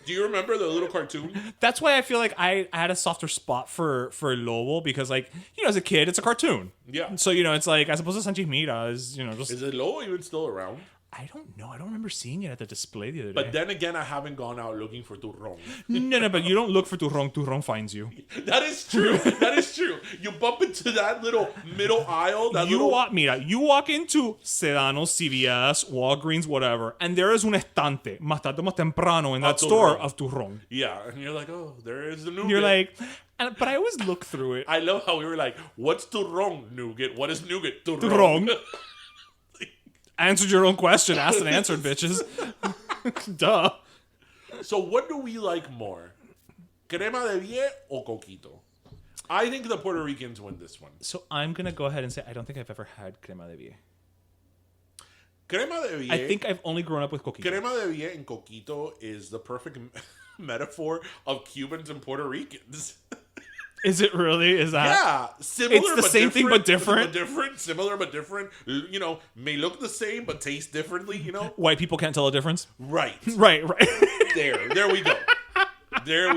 Speaker 2: Do you remember the little cartoon?
Speaker 1: That's why I feel like I had a softer spot for Lobo because, like, as a kid, it's a cartoon.
Speaker 2: Yeah.
Speaker 1: So, it's like, as opposed to Sanchi Mira is, just...
Speaker 2: Is it Lobo even still around?
Speaker 1: I don't know. I don't remember seeing it at the display the other day.
Speaker 2: But then again, I haven't gone out looking for turrón.
Speaker 1: No, but you don't look for turrón. Turrón finds you.
Speaker 2: That is true. That is true. You bump into that little middle aisle.
Speaker 1: You walk into Sedano, CVS, Walgreens, whatever, and there is un estante, más tarde más temprano, in that store of turrón.
Speaker 2: Yeah, and you're like, oh, there is the nougat.
Speaker 1: You're like... but I always look through it.
Speaker 2: I love how we were like, what's turrón, nougat? What is nougat?
Speaker 1: Turrón. Answered your own question. Asked and answered, bitches. Duh.
Speaker 2: So what do we like more? Crema de vie or coquito? I think the Puerto Ricans win this one.
Speaker 1: So I'm going to go ahead and say I don't think I've ever had crema de vie.
Speaker 2: Crema de vie...
Speaker 1: I think I've only grown up with coquito.
Speaker 2: Crema de vie and coquito is the perfect metaphor of Cubans and Puerto Ricans.
Speaker 1: Is it really? Is that?
Speaker 2: Yeah. Similar
Speaker 1: it's the
Speaker 2: but
Speaker 1: same thing but different.
Speaker 2: Similar but different. May look the same but taste differently,
Speaker 1: White people can't tell a difference?
Speaker 2: Right.
Speaker 1: Right.
Speaker 2: There we go. There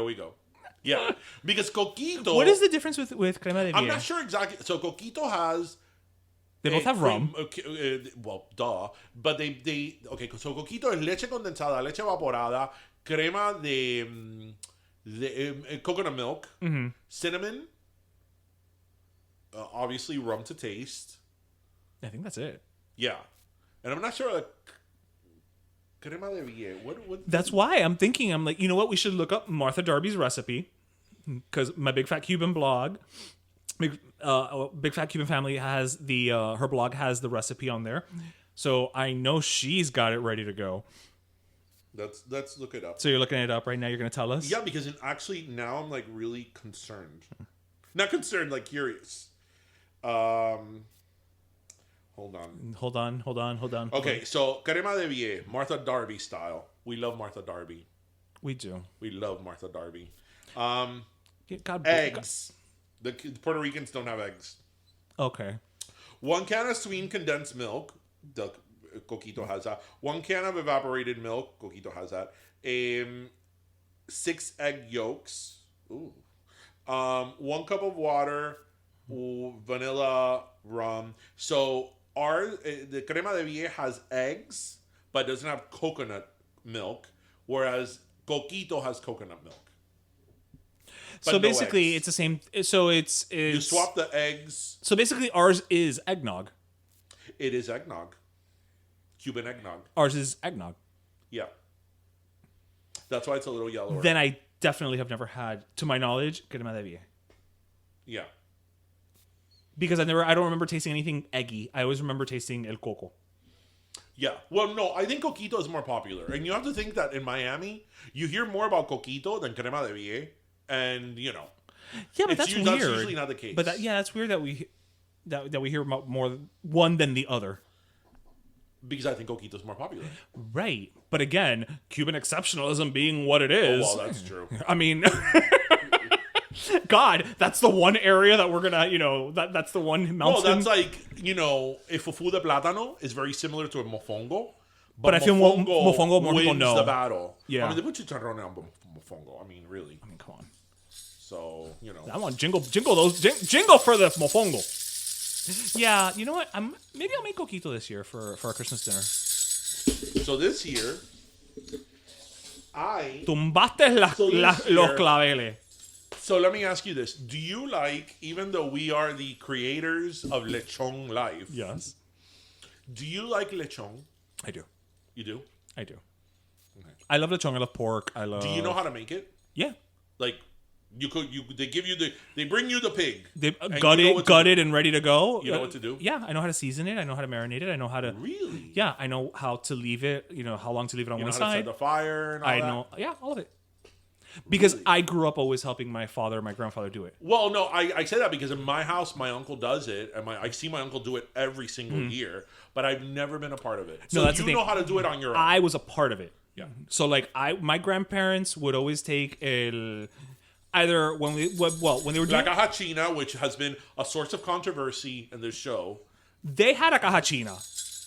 Speaker 2: we go. Yeah. Because coquito...
Speaker 1: What is the difference with crema de vie?
Speaker 2: I'm not sure exactly. So coquito has...
Speaker 1: They both have rum.
Speaker 2: Well, duh. But they... Okay, so coquito es leche condensada, leche evaporada, crema de... coconut milk, cinnamon, obviously rum to taste.
Speaker 1: I think that's it.
Speaker 2: Yeah, and I'm not sure. Like, crema de vie. What?
Speaker 1: That's why I'm thinking. I'm like, you know what? We should look up Martha Darby's recipe because my Big Fat Cuban blog, Big Fat Cuban Family has her blog has the recipe on there, so I know she's got it ready to go.
Speaker 2: Let's look it up.
Speaker 1: So you're looking it up right now. You're going to tell us?
Speaker 2: Yeah, because actually now I'm like really concerned. Not concerned, like curious. Hold on. Okay, so crema de vie, Martha Darby style. We love Martha Darby.
Speaker 1: We do.
Speaker 2: We love Martha Darby.
Speaker 1: God,
Speaker 2: Eggs. The Puerto Ricans don't have eggs.
Speaker 1: Okay.
Speaker 2: 1 can of sweetened condensed milk. The Coquito has that. 1 can of evaporated milk. Coquito has that. 6 egg yolks. Ooh. 1 cup of water. Vanilla, rum. So the crema de vie has eggs, but doesn't have coconut milk, whereas Coquito has coconut milk.
Speaker 1: So basically, it's the same. So it's
Speaker 2: you swap the eggs.
Speaker 1: So basically, ours is eggnog.
Speaker 2: It is eggnog. Cuban eggnog.
Speaker 1: Ours is eggnog.
Speaker 2: Yeah. That's why it's a little yellower.
Speaker 1: Then I definitely have never had, to my knowledge, crema de vie.
Speaker 2: Yeah.
Speaker 1: Because I don't remember tasting anything eggy. I always remember tasting el coco.
Speaker 2: Yeah. Well, no, I think Coquito is more popular. And you have to think that in Miami, you hear more about Coquito than crema de vie. And, you know.
Speaker 1: Yeah, but that's weird.
Speaker 2: That's usually not the case.
Speaker 1: But that's weird that we hear about more one than the other.
Speaker 2: Because I think Coquito is more popular.
Speaker 1: Right. But again, Cuban exceptionalism being what it is.
Speaker 2: Oh, well, that's true.
Speaker 1: I mean... God, that's the one area that we're gonna, that's the one mountain.
Speaker 2: Well, that's like, a fufu de plátano is very similar to a mofongo.
Speaker 1: But I feel mofongo more
Speaker 2: wins
Speaker 1: people know.
Speaker 2: the battle.
Speaker 1: Yeah.
Speaker 2: I mean, they put chicharrón on mofongo. I mean, really.
Speaker 1: I mean, come on.
Speaker 2: So,
Speaker 1: I want jingle for the mofongo. Yeah, you know what? Maybe I'll make coquito this year for our Christmas dinner.
Speaker 2: So this year,
Speaker 1: Tumbaste los claveles.
Speaker 2: So let me ask you this. Do you like, even though we are the creators of lechon life.
Speaker 1: Yes.
Speaker 2: Do you like lechon?
Speaker 1: I do.
Speaker 2: You do?
Speaker 1: I do.
Speaker 2: Okay.
Speaker 1: I love lechon. I love pork.
Speaker 2: Do you know how to make it?
Speaker 1: Yeah.
Speaker 2: Like, they bring you the pig.
Speaker 1: They gutted and ready to go.
Speaker 2: You know what to do?
Speaker 1: Yeah, I know how to season it. I know how to marinate it. I know how to...
Speaker 2: Really?
Speaker 1: Yeah, I know how to leave it, how long to leave it on one side.
Speaker 2: You know how to set the fire and all that?
Speaker 1: I know. Yeah, all of it. Because I grew up always helping my father and my grandfather do it.
Speaker 2: Well, no, I say that because in my house, my uncle does it, and I see my uncle do it every single year, but I've never been a part of it. So
Speaker 1: no, that's
Speaker 2: you
Speaker 1: the thing.
Speaker 2: know how to do it on your own.
Speaker 1: I was a part of it.
Speaker 2: Yeah.
Speaker 1: So my grandparents would always take either when they were doing
Speaker 2: La Caja China, which has been a source of controversy in this show.
Speaker 1: They had a Caja China.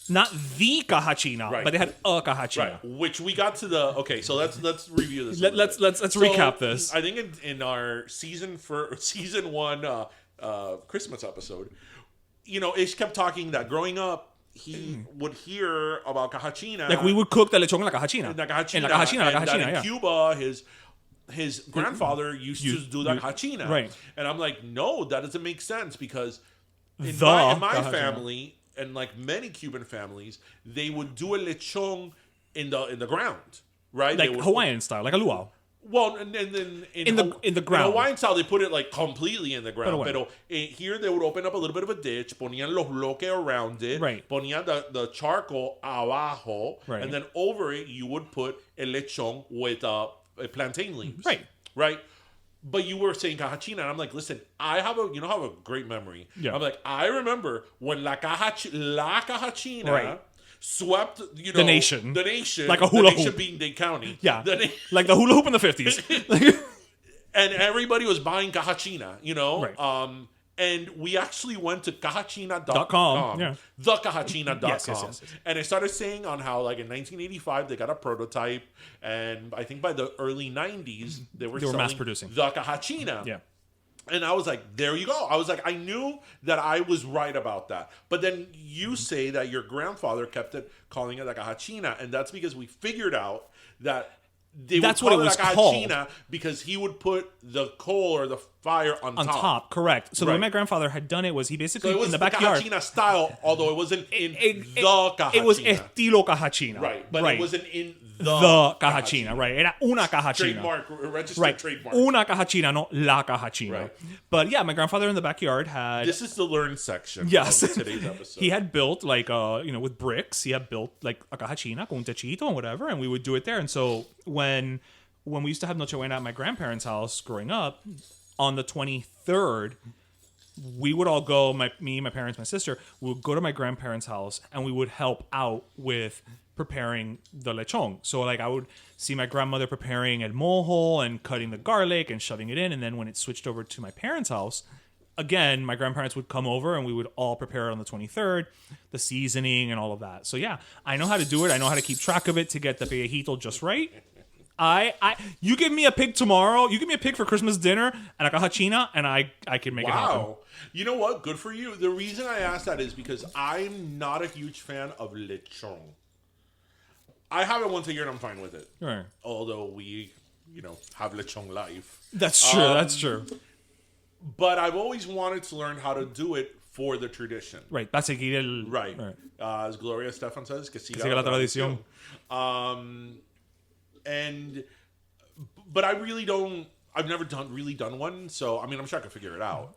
Speaker 1: Not the Caja China,
Speaker 2: right.
Speaker 1: But they had a Caja China.
Speaker 2: Right, which we got to the... Okay, so let's review this.
Speaker 1: Let's recap this.
Speaker 2: I think in our season 1 Christmas episode, Ish kept talking that growing up, he would hear about Caja China.
Speaker 1: Like we would cook the lechon in la Caja China.
Speaker 2: In la Caja China.
Speaker 1: In la Caja China,
Speaker 2: in
Speaker 1: yeah.
Speaker 2: Cuba, his grandfather used to do la Caja China.
Speaker 1: Right.
Speaker 2: And I'm like, no, that doesn't make sense because in
Speaker 1: my
Speaker 2: my family... And like many Cuban families, they would do a lechon in the ground, right?
Speaker 1: Like Hawaiian style, like a luau.
Speaker 2: Well, and then
Speaker 1: in the ground.
Speaker 2: In Hawaiian style, they put it like completely in the ground. But here they would open up a little bit of a ditch, ponían los bloques around it,
Speaker 1: right?
Speaker 2: Ponían the charcoal abajo,
Speaker 1: right.
Speaker 2: And then over it you would put a lechon with plantain leaves,
Speaker 1: right.
Speaker 2: But you were saying Caja China, and I'm like, listen, I have a great memory.
Speaker 1: Yeah.
Speaker 2: I'm like, I remember when La Caja China swept,
Speaker 1: the nation,
Speaker 2: like a hula hoop, being Dade County,
Speaker 1: yeah, like the hula hoop in the 50s,
Speaker 2: and everybody was buying Caja China,
Speaker 1: right.
Speaker 2: And we actually went to cajachina.com,
Speaker 1: yeah.
Speaker 2: thecajachina.com,
Speaker 1: yes.
Speaker 2: And it started saying on how, like, in 1985, they got a prototype, and I think by the early 90s, they were
Speaker 1: mass producing
Speaker 2: the Caja China.
Speaker 1: Yeah.
Speaker 2: And I was like, there you go. I was like, I knew that I was right about that. But then you say that your grandfather kept calling it la Caja China, and that's because we figured out that
Speaker 1: That's what it was
Speaker 2: Caja
Speaker 1: called.
Speaker 2: China because he would put the coal or the fire on top.
Speaker 1: Correct. So the way
Speaker 2: Right.
Speaker 1: my grandfather had done it was he basically
Speaker 2: So it was
Speaker 1: in the
Speaker 2: the
Speaker 1: backyard.
Speaker 2: Caja China style, although it wasn't in the Caja
Speaker 1: It was
Speaker 2: China.
Speaker 1: estilo Caja China.
Speaker 2: Right, but it wasn't in
Speaker 1: the Caja China, right? Era una Caja China.
Speaker 2: Trademark, registered
Speaker 1: Right.
Speaker 2: trademark.
Speaker 1: Una Caja China, no la Caja China.
Speaker 2: Right.
Speaker 1: But yeah, my grandfather in the backyard had
Speaker 2: This is the learn section
Speaker 1: Yes.
Speaker 2: of today's episode.
Speaker 1: he had built like with bricks, he had built like a Caja China con un techito and whatever, and we would do it there. And so when we used to have Nochebuena at my grandparents' house growing up, on the 23rd, we would all go, me, my parents, my sister, we would go to my grandparents' house and we would help out with preparing the lechon. So like I would see my grandmother preparing el mojo and cutting the garlic and shoving it in. And then when it switched over to my parents' house, again, my grandparents would come over and we would all prepare it on the 23rd, the seasoning and all of that. So yeah, I know how to do it. I know how to keep track of it to get the pellejito just right. You give me a pig tomorrow. You give me a pig for Christmas dinner and a Caja China, and I can make it happen.
Speaker 2: Wow. You know what? Good for you. The reason I asked that is because I'm not a huge fan of lechon. I have it once a year and I'm fine with it.
Speaker 1: Right.
Speaker 2: Although we, have lechon life.
Speaker 1: That's true. That's true.
Speaker 2: But I've always wanted to learn how to do it for the tradition.
Speaker 1: Right. Para seguir el...
Speaker 2: Right. As Gloria Stefan says, que siga
Speaker 1: la tradición.
Speaker 2: But I really don't. I've never really done one, so I mean, I'm sure I can figure it out.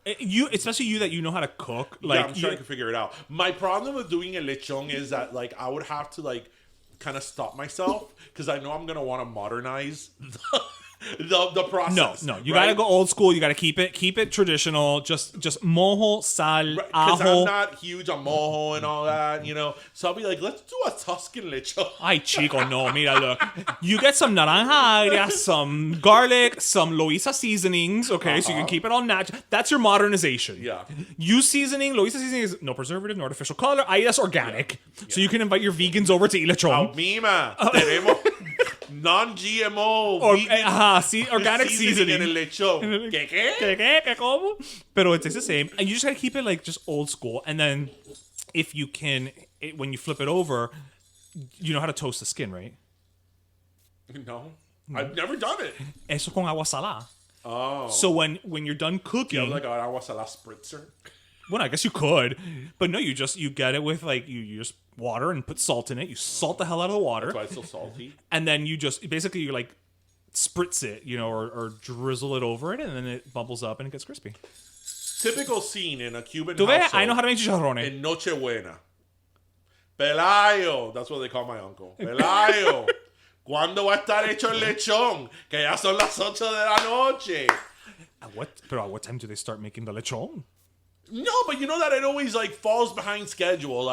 Speaker 1: Especially you that you know how to cook.
Speaker 2: Like, I'm sure I can figure it out. My problem with doing a lechon is that I would have to kind of stop myself because I know I'm gonna want to modernize the process.
Speaker 1: No, you gotta go old school. You gotta keep it traditional. Just mojo, sal,
Speaker 2: Because
Speaker 1: ajo.
Speaker 2: I'm not huge on mojo and all that, So I'll be like, let's do a Tuscan lechon.
Speaker 1: Ay, chico, no, mira, look. You get some naranja agria, some garlic, some Loisa seasonings, okay? So you can keep it all natural. That's your modernization.
Speaker 2: Yeah.
Speaker 1: You seasoning, Loisa seasoning is no preservative, no artificial color. Ahí that's organic. Yeah. So you can invite your vegans over to Ilechon.
Speaker 2: Mima, tenemos non-GMO
Speaker 1: organic seasoning.
Speaker 2: En el lechón.
Speaker 1: ¿Qué? ¿Cómo? Pero it tastes the same. And you just gotta keep it just old school. And then if you can, when you flip it over, you know how to toast the skin, right?
Speaker 2: No. I've never done it.
Speaker 1: Eso con agua salada.
Speaker 2: Oh.
Speaker 1: So when you're done cooking...
Speaker 2: You have an agua salada spritzer?
Speaker 1: Well, I guess you could. But no, you get it with you just water and put salt in it. You salt the hell out of the water.
Speaker 2: That's why it's so salty.
Speaker 1: And then you basically spritz it, or drizzle it over it, and then it bubbles up and it gets crispy.
Speaker 2: Typical scene in a Cuban
Speaker 1: ¿Tú ves?
Speaker 2: household.
Speaker 1: I know how to make chicharrones.
Speaker 2: En Nochebuena. Pelayo. That's what they call my uncle. Pelayo. ¿Cuándo va a estar hecho el lechón? Que ya son las 8 de la noche.
Speaker 1: At what time do they start making the lechon?
Speaker 2: No, but you know that it always falls behind schedule.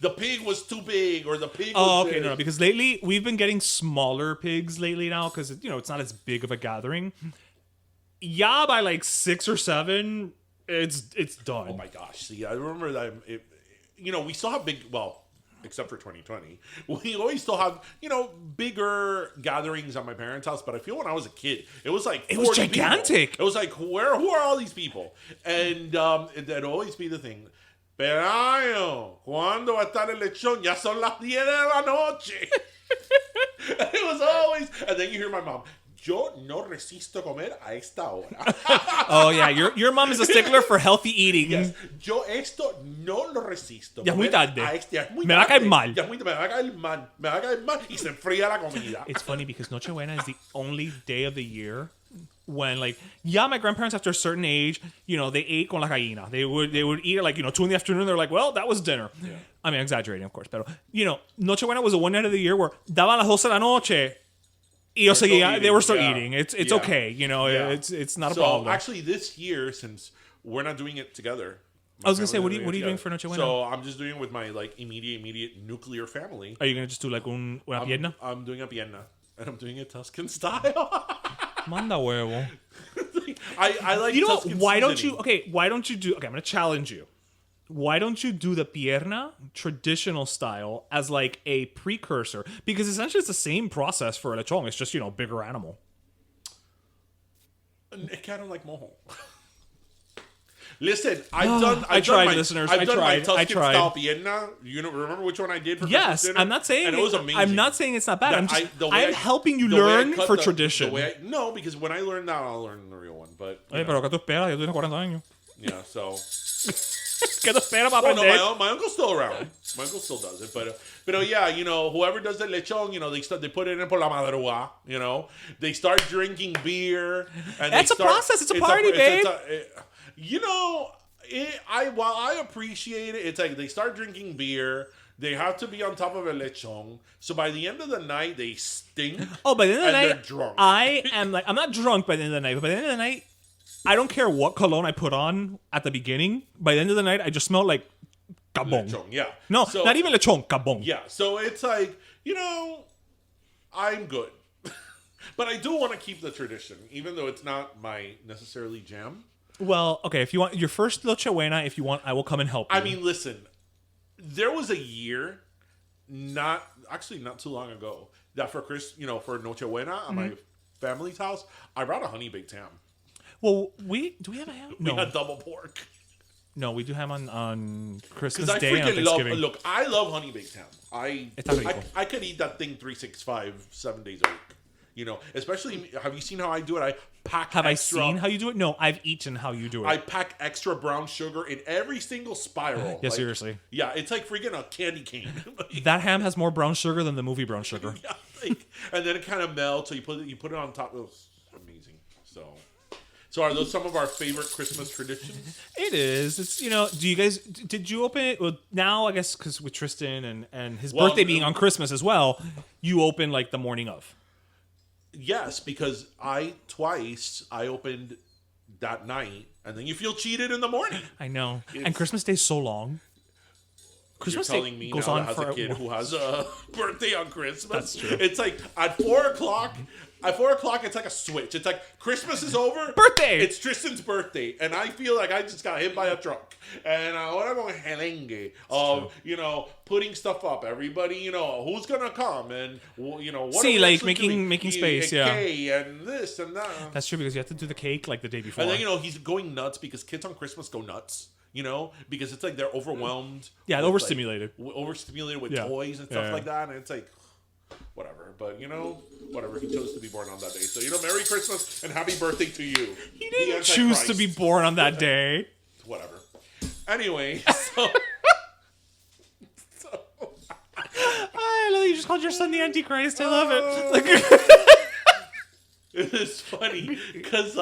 Speaker 2: The pig was too big, or the pig was
Speaker 1: okay, no, because lately we've been getting smaller pigs lately now because it's not as big of a gathering. Yeah, by 6 or 7, it's done.
Speaker 2: Oh my gosh! See, I remember that. We still have big. Well, except for 2020, we always still have bigger gatherings at my parents' house. But I feel when I was a kid, it was
Speaker 1: it was gigantic.
Speaker 2: People. It was who are all these people? And that'd always be the thing. Pero, ¿cuándo va a estar el lechón? Ya son las 10 de la noche. It was always, and then you hear my mom. Yo no resisto comer a esta hora.
Speaker 1: Oh yeah, your mom is a stickler for healthy eating.
Speaker 2: Yes. Yo esto no lo resisto.
Speaker 1: Ya es muy tarde.
Speaker 2: Me
Speaker 1: va a caer mal.
Speaker 2: Me va a caer mal y se enfría la comida.
Speaker 1: It's funny because Nochebuena is the only day of the year when my grandparents after a certain age, they ate con la gallina. They would eat at 2 in the afternoon. They're like, well, that was dinner. Yeah. I mean, exaggerating, of course, pero Nochebuena was the one night of the year where daban las 12 de la noche. They were still eating. It's okay, it's not a problem.
Speaker 2: Actually, this year, since we're not doing it together,
Speaker 1: I was gonna say, what are you doing for Nochebuena?
Speaker 2: So I'm just doing it with my immediate nuclear family.
Speaker 1: Are you gonna just do una pierna?
Speaker 2: I'm doing a pierna, and I'm doing it Tuscan style.
Speaker 1: Manda huevo.
Speaker 2: I like. Tuscan
Speaker 1: Why don't you do? Okay, I'm gonna challenge you. Why don't you do the pierna traditional style as a precursor? Because essentially it's the same process for a lechon. It's just, bigger animal.
Speaker 2: I don't like mojo. Listen, I
Speaker 1: tried,
Speaker 2: my,
Speaker 1: listeners.
Speaker 2: I've done my
Speaker 1: I
Speaker 2: Tuscan
Speaker 1: tried.
Speaker 2: style Vienna. You know, remember which one I did for
Speaker 1: Yes,
Speaker 2: Christmas dinner?
Speaker 1: I'm not saying
Speaker 2: and it was amazing.
Speaker 1: I'm not saying it's not bad.
Speaker 2: That
Speaker 1: I'm helping you
Speaker 2: the way I
Speaker 1: learn
Speaker 2: cut
Speaker 1: for tradition.
Speaker 2: No, because when I learn that, I'll learn the real one. But
Speaker 1: Oye, pero ¿qué tú esperas? Yo tengo 40 años.
Speaker 2: yeah, so.
Speaker 1: ¿Qué tú esperas para
Speaker 2: Well,
Speaker 1: aprender?
Speaker 2: no, my uncle's still around. My uncle still does it, but yeah, you know, whoever does the lechon, you know, they put it in por la madrugada. You know, they start drinking beer, and
Speaker 1: That's a process. It's a party, babe.
Speaker 2: You know, while I appreciate it, it's like they start drinking beer. They have to be on top of a lechon. So by the end of the night, they stink.
Speaker 1: Oh, by the end of the night,
Speaker 2: they're drunk.
Speaker 1: I'm not drunk by the end of the night, but by the end of the night, I don't care what cologne I put on at the beginning. By the end of the night, I just smell like kabong.
Speaker 2: Lechon, yeah.
Speaker 1: No,
Speaker 2: So-
Speaker 1: not even lechon, kabong.
Speaker 2: Yeah, so it's like, you know, I'm good. But I do want to keep the tradition, even though it's not my necessarily jam.
Speaker 1: Well, okay, if you want your first Noche Buena, if you want, I will come and help you.
Speaker 2: I mean, listen, there was a year, not too long ago, that for for Noche Buena at my family's house, I brought a honey baked ham.
Speaker 1: Well, do we have a ham?
Speaker 2: We had double pork.
Speaker 1: No, we do ham on Christmas
Speaker 2: Because I
Speaker 1: Day and
Speaker 2: freaking love,
Speaker 1: Thanksgiving.
Speaker 2: look, I love honey baked ham.
Speaker 1: Está rico.
Speaker 2: I could eat that thing 365, 7 days a week. You know, especially, have you seen how I do it? I pack
Speaker 1: Have
Speaker 2: extra,
Speaker 1: I seen how you do it? No, I've eaten how you do it.
Speaker 2: I pack extra brown sugar in every single spiral.
Speaker 1: Yeah, seriously.
Speaker 2: Yeah, it's like freaking a candy cane.
Speaker 1: That ham has more brown sugar than the movie Brown Sugar.
Speaker 2: Yeah, and then it kind of melts, so you put it on top. It was amazing. So are those some of our favorite Christmas traditions?
Speaker 1: It is. It's, do you guys, did you open it? Well, now I guess because with Tristan and his birthday being on Christmas as well, you open like the morning of.
Speaker 2: Yes, because I opened that night, and then you feel cheated in the morning.
Speaker 1: I know. And Christmas Day's so long. Christmas
Speaker 2: You're telling
Speaker 1: Day
Speaker 2: me
Speaker 1: goes
Speaker 2: now
Speaker 1: on
Speaker 2: that
Speaker 1: for
Speaker 2: has a kid who has a birthday on Christmas.
Speaker 1: That's true.
Speaker 2: It's like at 4:00. At 4:00, it's like a switch. It's like Christmas is over.
Speaker 1: Birthday!
Speaker 2: It's Tristan's birthday, and I feel like I just got hit by a truck. And what I'm merengue of putting stuff up. Everybody, who's gonna come and what
Speaker 1: See,
Speaker 2: are we
Speaker 1: like
Speaker 2: actually doing?
Speaker 1: making space, yeah.
Speaker 2: And this and that.
Speaker 1: That's true because you have to do the cake like the day before.
Speaker 2: And then he's going nuts because kids on Christmas go nuts. Because it's like they're overwhelmed.
Speaker 1: Yeah,
Speaker 2: with,
Speaker 1: overstimulated.
Speaker 2: Overstimulated with toys and stuff like that, and it's like whatever. But whatever. He chose to be born on that day, so Merry Christmas and Happy Birthday to you.
Speaker 1: He didn't choose to be born on that day.
Speaker 2: Whatever. Anyway, so
Speaker 1: I love that you just called your son the Antichrist. I love it.
Speaker 2: It is funny because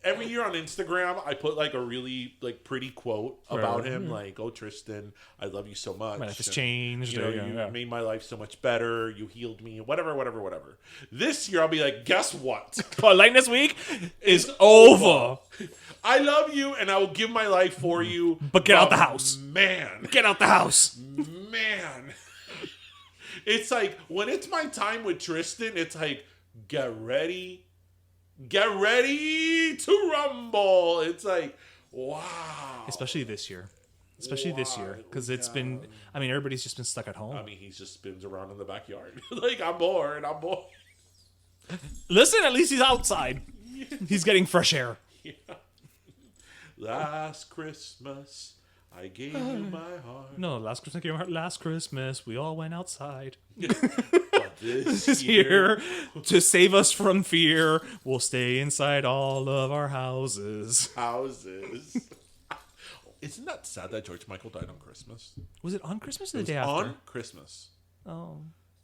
Speaker 2: every year on Instagram, I put like a really pretty quote about him, like, "Oh Tristan, I love you so much.
Speaker 1: My life has changed.
Speaker 2: You made my life so much better. You healed me. Whatever. This year, I'll be like, guess what?
Speaker 1: Politeness Week is over.
Speaker 2: I love you, and I will give my life for you.
Speaker 1: But get out the house,
Speaker 2: man.
Speaker 1: Get out the house,
Speaker 2: man. It's like when it's my time with Tristan, it's like get ready to rumble. It's like, wow.
Speaker 1: Especially this year. Because it's been, everybody's just been stuck at home.
Speaker 2: He just spins around in the backyard. Like, I'm bored.
Speaker 1: Listen, at least he's outside. He's getting fresh air.
Speaker 2: Yeah. Last Christmas, I gave you my heart.
Speaker 1: No, last Christmas, we all went outside.
Speaker 2: But this
Speaker 1: year, to save us from fear, we'll stay inside all of our houses.
Speaker 2: Isn't that sad that George Michael died on Christmas?
Speaker 1: Was it on Christmas or the day
Speaker 2: after?
Speaker 1: after?
Speaker 2: On Christmas.
Speaker 1: Oh.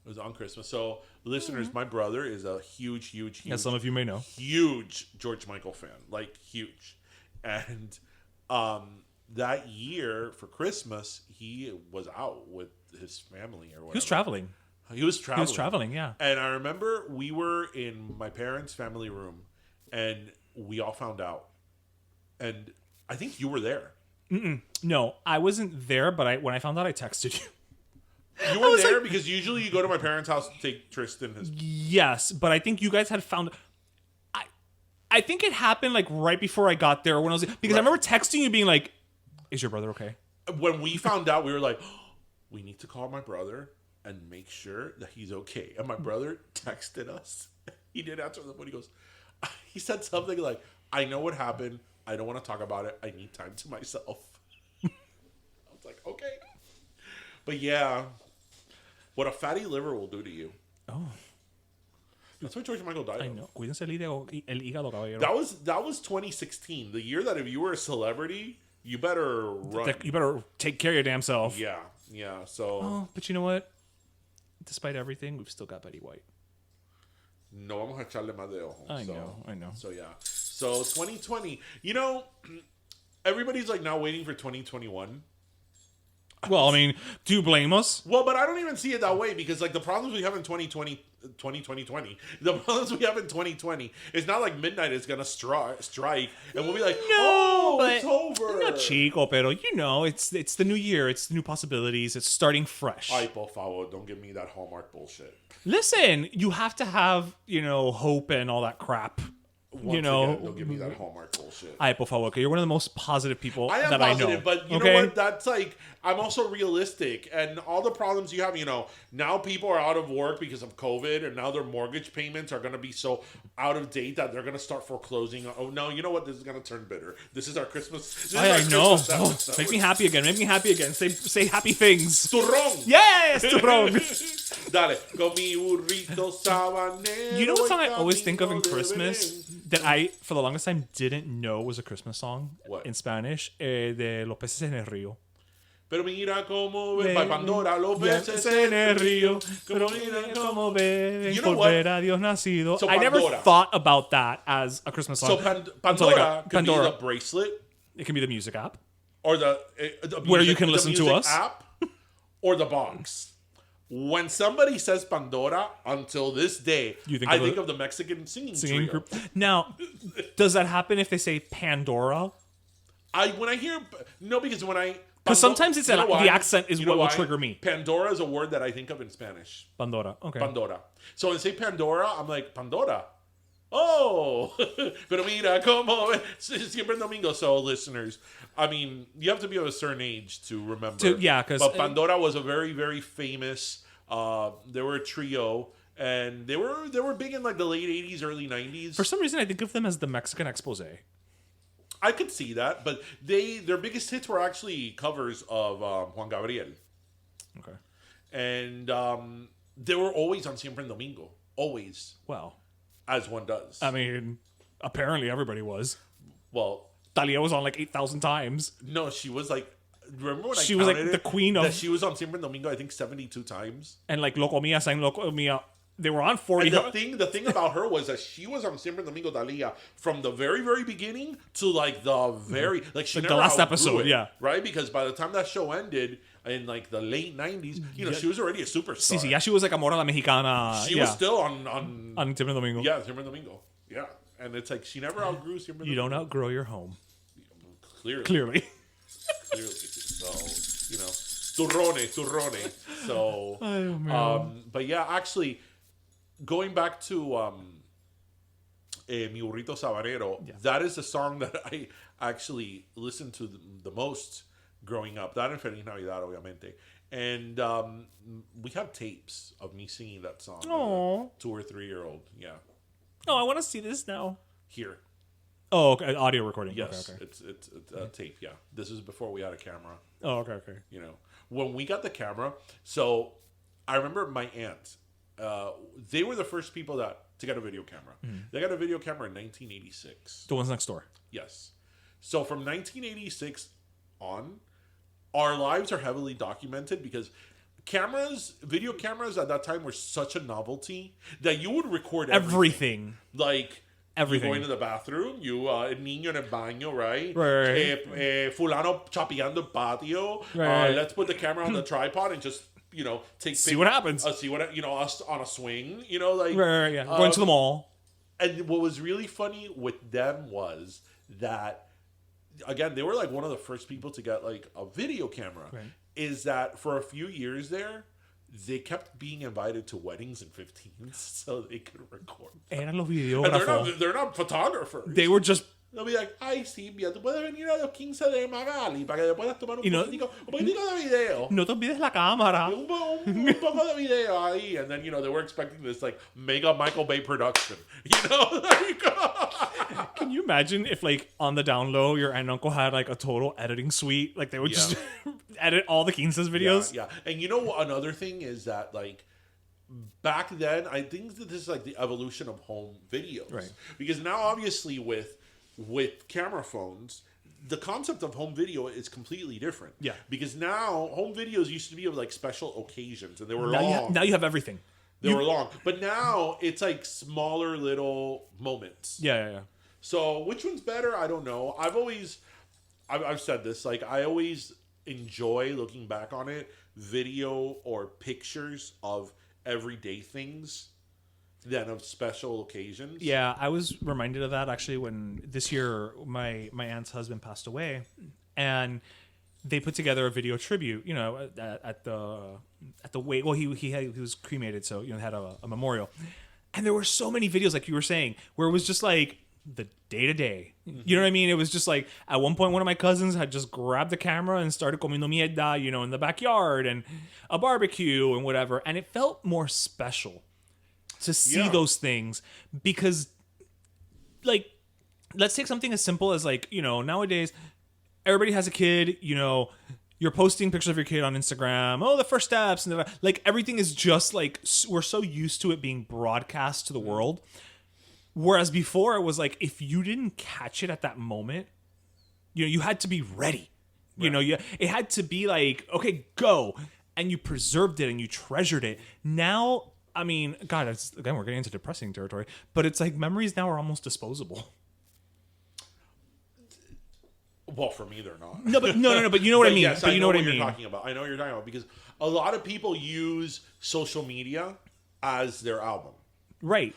Speaker 2: It was on Christmas. So, listeners, my brother is a huge,
Speaker 1: as some of you may know,
Speaker 2: huge George Michael fan. Like, huge. And that year for Christmas, he was out with his family or whatever. He was traveling.
Speaker 1: Yeah.
Speaker 2: And I remember we were in my parents' family room, and we all found out. And I think you were there.
Speaker 1: No, I wasn't there, but when I found out, I texted you.
Speaker 2: You were there because usually you go to my parents' house to take Tristan.
Speaker 1: Yes, but I think you guys had found. I think it happened like right before I got there when I was because I remember texting you being like, "Is your brother okay?" When
Speaker 2: we found out, we were like, oh, "We need to call my brother and make sure that he's okay." And my brother texted us. He did answer the phone. He said something like, "I know what happened. I don't want to talk about it. I need time to myself. I was like, okay. But yeah, what a fatty liver will do to you.
Speaker 1: Oh.
Speaker 2: That's why George Michael died.
Speaker 1: I know. Cuídense el hígado, caballero.
Speaker 2: That was 2016, the year that if you were a celebrity, you better run.
Speaker 1: You better take care of your damn self.
Speaker 2: Yeah. So
Speaker 1: Oh, but you know what? Despite everything, we've still got Betty White.
Speaker 2: no vamos a echarle más de ojo.
Speaker 1: I know.
Speaker 2: So yeah. So 2020, you know, everybody's like now waiting for 2021.
Speaker 1: Well, I mean, do you blame us?
Speaker 2: Well, but I don't even see it that way because like the problems we have in 2020, the problems we have in 2020, it's not like midnight is gonna strike and we'll be like, it's over.
Speaker 1: No, chico, pero you know, it's the new year, it's the new possibilities, it's starting fresh.
Speaker 2: Ay, por favor, don't give me that Hallmark bullshit.
Speaker 1: Listen, you have to have, hope and all that crap.
Speaker 2: Once again, don't give me that Hallmark bullshit.
Speaker 1: Ay, por favor, okay? You're one of the most positive people
Speaker 2: I am
Speaker 1: that
Speaker 2: positive,
Speaker 1: I know.
Speaker 2: but you know what? That's like, I'm also realistic. And all the problems you have, now people are out of work because of COVID, and now their mortgage payments are going to be so out of date that they're going to start foreclosing. Oh, no, you know what? This is going to turn bitter. This is our Christmas.
Speaker 1: I know. Make me happy again. Say happy things.
Speaker 2: Turrón.
Speaker 1: Yes, turrón.
Speaker 2: Dale. Con mi burrito sabanero.
Speaker 1: You know what song I always think of in Christmas that I, for the longest time, didn't know was a Christmas song?
Speaker 2: What?
Speaker 1: In Spanish? De Los Peces en el Río.
Speaker 2: Pero mira cómo ven, by Pandora, los peces
Speaker 1: en el río. Pero mira cómo beben,
Speaker 2: You know
Speaker 1: por
Speaker 2: what?
Speaker 1: ver a Dios nacido.
Speaker 2: So
Speaker 1: I never
Speaker 2: Pandora.
Speaker 1: thought about that as a Christmas song.
Speaker 2: So Pandora could be
Speaker 1: Pandora.
Speaker 2: the bracelet.
Speaker 1: It can be the music app.
Speaker 2: Or the
Speaker 1: Where you
Speaker 2: music-
Speaker 1: can
Speaker 2: the
Speaker 1: listen to
Speaker 2: music
Speaker 1: us.
Speaker 2: app, or the box. When somebody says Pandora, until this day, I think of the Mexican singing trio.
Speaker 1: Group. Now, does that happen if they say Pandora?
Speaker 2: Because when I...
Speaker 1: Because sometimes it's
Speaker 2: you know why?
Speaker 1: the accent is
Speaker 2: You know
Speaker 1: what will
Speaker 2: why?
Speaker 1: trigger me.
Speaker 2: Pandora is a word that I think of in Spanish.
Speaker 1: Pandora. Okay.
Speaker 2: Pandora. So when I say Pandora, I'm like, Pandora. Oh, pero mira como siempre en domingo. So listeners, I mean, you have to be of a certain age to remember. But Pandora was a very, very famous. They were a trio, and they were big in like the late '80s, early '90s.
Speaker 1: For some reason, I think of them as the Mexican expose.
Speaker 2: I could see that, but their biggest hits were actually covers of Juan Gabriel.
Speaker 1: Okay.
Speaker 2: And they were always on Siempre en Domingo. Always.
Speaker 1: Well.
Speaker 2: As one does.
Speaker 1: I mean, apparently everybody was.
Speaker 2: Well.
Speaker 1: Talia was on like 8,000 times.
Speaker 2: No, she was like... Remember when
Speaker 1: she was like the queen of...
Speaker 2: That she was on Siempre en Domingo, I think, 72 times.
Speaker 1: And like Loco Mia sang Loco Mia. They were on 40.
Speaker 2: And the thing about her was that she was on Siempre en Domingo Dalia from the very, very beginning to like the very... Like she
Speaker 1: like
Speaker 2: never
Speaker 1: the last episode,
Speaker 2: it,
Speaker 1: yeah.
Speaker 2: Right? Because by the time that show ended... In like the late 90s, she was already a superstar.
Speaker 1: Sí, she was like Amor a la Mexicana.
Speaker 2: She was still on
Speaker 1: Siempre Domingo.
Speaker 2: Yeah, Siempre Domingo. Yeah. And it's like she never outgrew Siempre Domingo.
Speaker 1: You don't outgrow your home.
Speaker 2: Clearly. So, turrone. So, but yeah, actually, going back to Mi Burrito Sabanero, that is the song that I actually listened to the most growing up. That and Feliz Navidad, obviamente. And we have tapes of me singing that song.
Speaker 1: Aww.
Speaker 2: 2 or 3 year old. Yeah.
Speaker 1: Oh, I want to see this now.
Speaker 2: Here.
Speaker 1: Oh, okay. Audio recording.
Speaker 2: Yes.
Speaker 1: Okay.
Speaker 2: It's a tape. Yeah. This is before we had a camera.
Speaker 1: Oh, okay.
Speaker 2: When we got the camera, so I remember my aunt. They were the first people to get a video camera. Mm-hmm. They got a video camera in 1986.
Speaker 1: The ones next door.
Speaker 2: Yes. So from 1986 on, our lives are heavily documented because video cameras at that time were such a novelty that you would record everything. Like everything. You go into the bathroom, el niño en el baño, right? Fulano chapeando el patio.
Speaker 1: Right.
Speaker 2: Let's put the camera on the tripod and just take
Speaker 1: see what happens.
Speaker 2: See what us on a swing.
Speaker 1: Yeah. Going to the mall.
Speaker 2: And what was really funny with them was that. Again, they were like one of the first people to get like a video camera. Right. Is that for a few years there, they kept being invited to weddings and 15s so they could record.
Speaker 1: Eran los videógrafos.
Speaker 2: And they're not photographers.
Speaker 1: They were just
Speaker 2: They'll be like, ay, Silvia, tú puedes venir a los 15 de Magali para que le puedas tomar
Speaker 1: Y no-
Speaker 2: un poquitico de video.
Speaker 1: No te olvides la cámara.
Speaker 2: Un poco de video ahí. And then, they were expecting this, like, mega Michael Bay production. There you go.
Speaker 1: Can you imagine if, like, on the down low, your aunt and uncle had, like, a total editing suite? Like, they would just edit all the Quince's videos?
Speaker 2: Yeah. And you know what? Another thing is that, like, back then, I think that this is, like, the evolution of home videos.
Speaker 1: Right.
Speaker 2: Because now, obviously, with camera phones, the concept of home video is completely different.
Speaker 1: Yeah.
Speaker 2: Because now, home videos used to be of, like, special occasions, and they were long.
Speaker 1: Now you have everything.
Speaker 2: They were long. But now, it's, like, smaller little moments.
Speaker 1: Yeah.
Speaker 2: So, which one's better? I don't know. I've said this. Like, I always enjoy looking back on it, video or pictures of everyday things than of special occasions.
Speaker 1: Yeah, I was reminded of that actually when this year my aunt's husband passed away, and they put together a video tribute. At the wake. Well, he was cremated, so had a memorial, and there were so many videos, like you were saying, where it was just like the day to day. You know what I mean? It was just like at one point one of my cousins had just grabbed the camera and started comiendo mierda, in the backyard and a barbecue and whatever, and it felt more special to see those things because, like, let's take something as simple as, like, nowadays everybody has a kid, you're posting pictures of your kid on Instagram, the first steps, and like everything is just like, we're so used to it being broadcast to the world. Whereas before it was like, if you didn't catch it at that moment, you had to be ready. Right. It had to be like, okay, go. And you preserved it and you treasured it. Now, I mean, God, again, we're getting into depressing territory, but it's like memories now are almost disposable.
Speaker 2: Well, for me, they're not.
Speaker 1: No, but you know what I mean.
Speaker 2: Yes,
Speaker 1: but you know what I mean.
Speaker 2: You're talking about. I know what you're talking about because a lot of people use social media as their album.
Speaker 1: Right.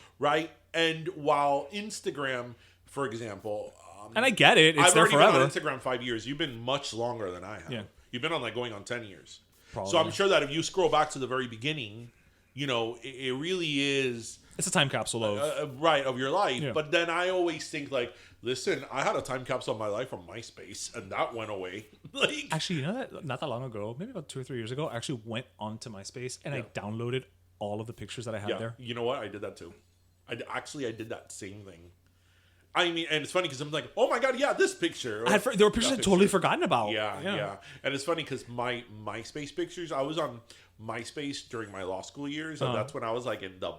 Speaker 2: And while Instagram, for example,
Speaker 1: and I get it, it's
Speaker 2: I've
Speaker 1: there
Speaker 2: already
Speaker 1: forever.
Speaker 2: been on Instagram 5 years. You've been much longer than I have.
Speaker 1: Yeah.
Speaker 2: You've been on going on 10 years.
Speaker 1: Probably.
Speaker 2: So I'm sure that if you scroll back to the very beginning, it really is.
Speaker 1: It's a time capsule
Speaker 2: of your life.
Speaker 1: Yeah.
Speaker 2: But then I always think, like, listen, I had a time capsule of my life from MySpace, and that went away.
Speaker 1: Actually, that not that long ago, maybe about 2 or 3 years ago, I actually went onto MySpace and I downloaded all of the pictures that I had there.
Speaker 2: You know what? I did that too. I did that same thing. I mean, and it's funny because I'm like, oh my God, yeah, this picture.
Speaker 1: There were pictures I'd totally forgotten about.
Speaker 2: Yeah. And it's funny because my MySpace pictures, I was on MySpace during my law school years, and that's when I was like in the.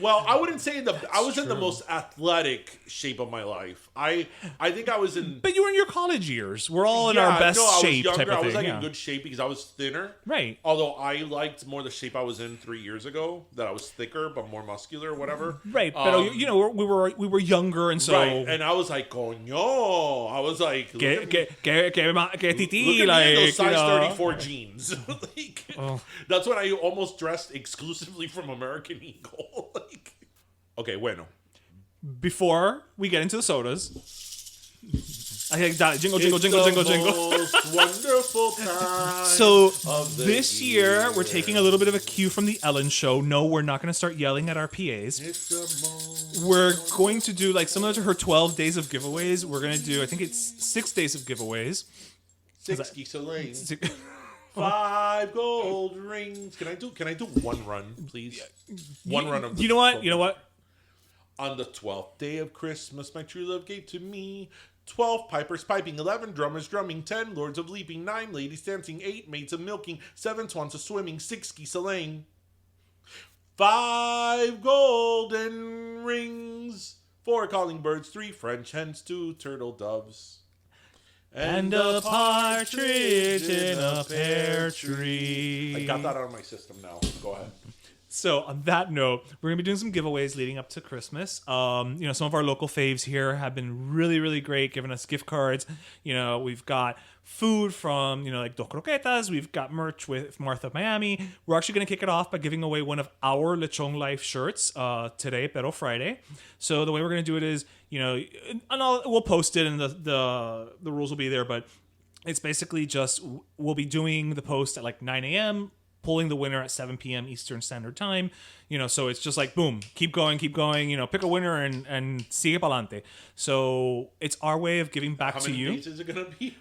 Speaker 2: Well, I wouldn't say I was in the most athletic shape of my life. I think I was in.
Speaker 1: But you were in your college years. We're all in our best shape type of thing.
Speaker 2: I was in good shape because I was thinner.
Speaker 1: Right.
Speaker 2: Although I liked more the shape I was in 3 years ago. That I was thicker but more muscular or whatever.
Speaker 1: Right. But we were younger, and so.
Speaker 2: Right. And I was like, coño. I was like,
Speaker 1: que titi,
Speaker 2: look at
Speaker 1: like,
Speaker 2: me in those size 34 jeans.
Speaker 1: Oh.
Speaker 2: That's when I almost dressed exclusively from American Eagle. Okay, bueno.
Speaker 1: Before we get into the sodas, I think that jingle.
Speaker 2: Most wonderful time.
Speaker 1: So this year we're taking a little bit of a cue from the Ellen Show. No, we're not going to start yelling at our PAs. We're going to do, like, similar to her 12 days of giveaways. We're going to do, I think it's 6 days of giveaways.
Speaker 2: 60 lanes. 5 gold rings. Can I do one run, please? One run of the.
Speaker 1: You know what?
Speaker 2: On the 12th day of Christmas, my true love gave to me 12 pipers piping, 11 drummers drumming, 10 lords of leaping, 9 ladies dancing, 8 maids of milking, 7 swans of swimming, 6 geese a laying, 5 golden rings, 4 calling birds, 3 French hens, 2 turtle doves.
Speaker 1: And a partridge in a pear tree.
Speaker 2: I got that out of my system now. Go ahead.
Speaker 1: So on that note, we're going to be doing some giveaways leading up to Christmas. Some of our local faves here have been really, really great, giving us gift cards. We've got food from, like Dos Croquetas. We've got merch with Martha Miami. We're actually going to kick it off by giving away one of our Lechon Life shirts today, Pero Friday. So the way we're going to do it is, and we'll post it and the rules will be there, but it's basically just, we'll be doing the post at like 9 a.m., pulling the winner at 7 p.m. Eastern Standard Time. So it's just like, boom, keep going, pick a winner and sigue pa'lante. So it's our way of giving back to you.
Speaker 2: How many days is it going to be?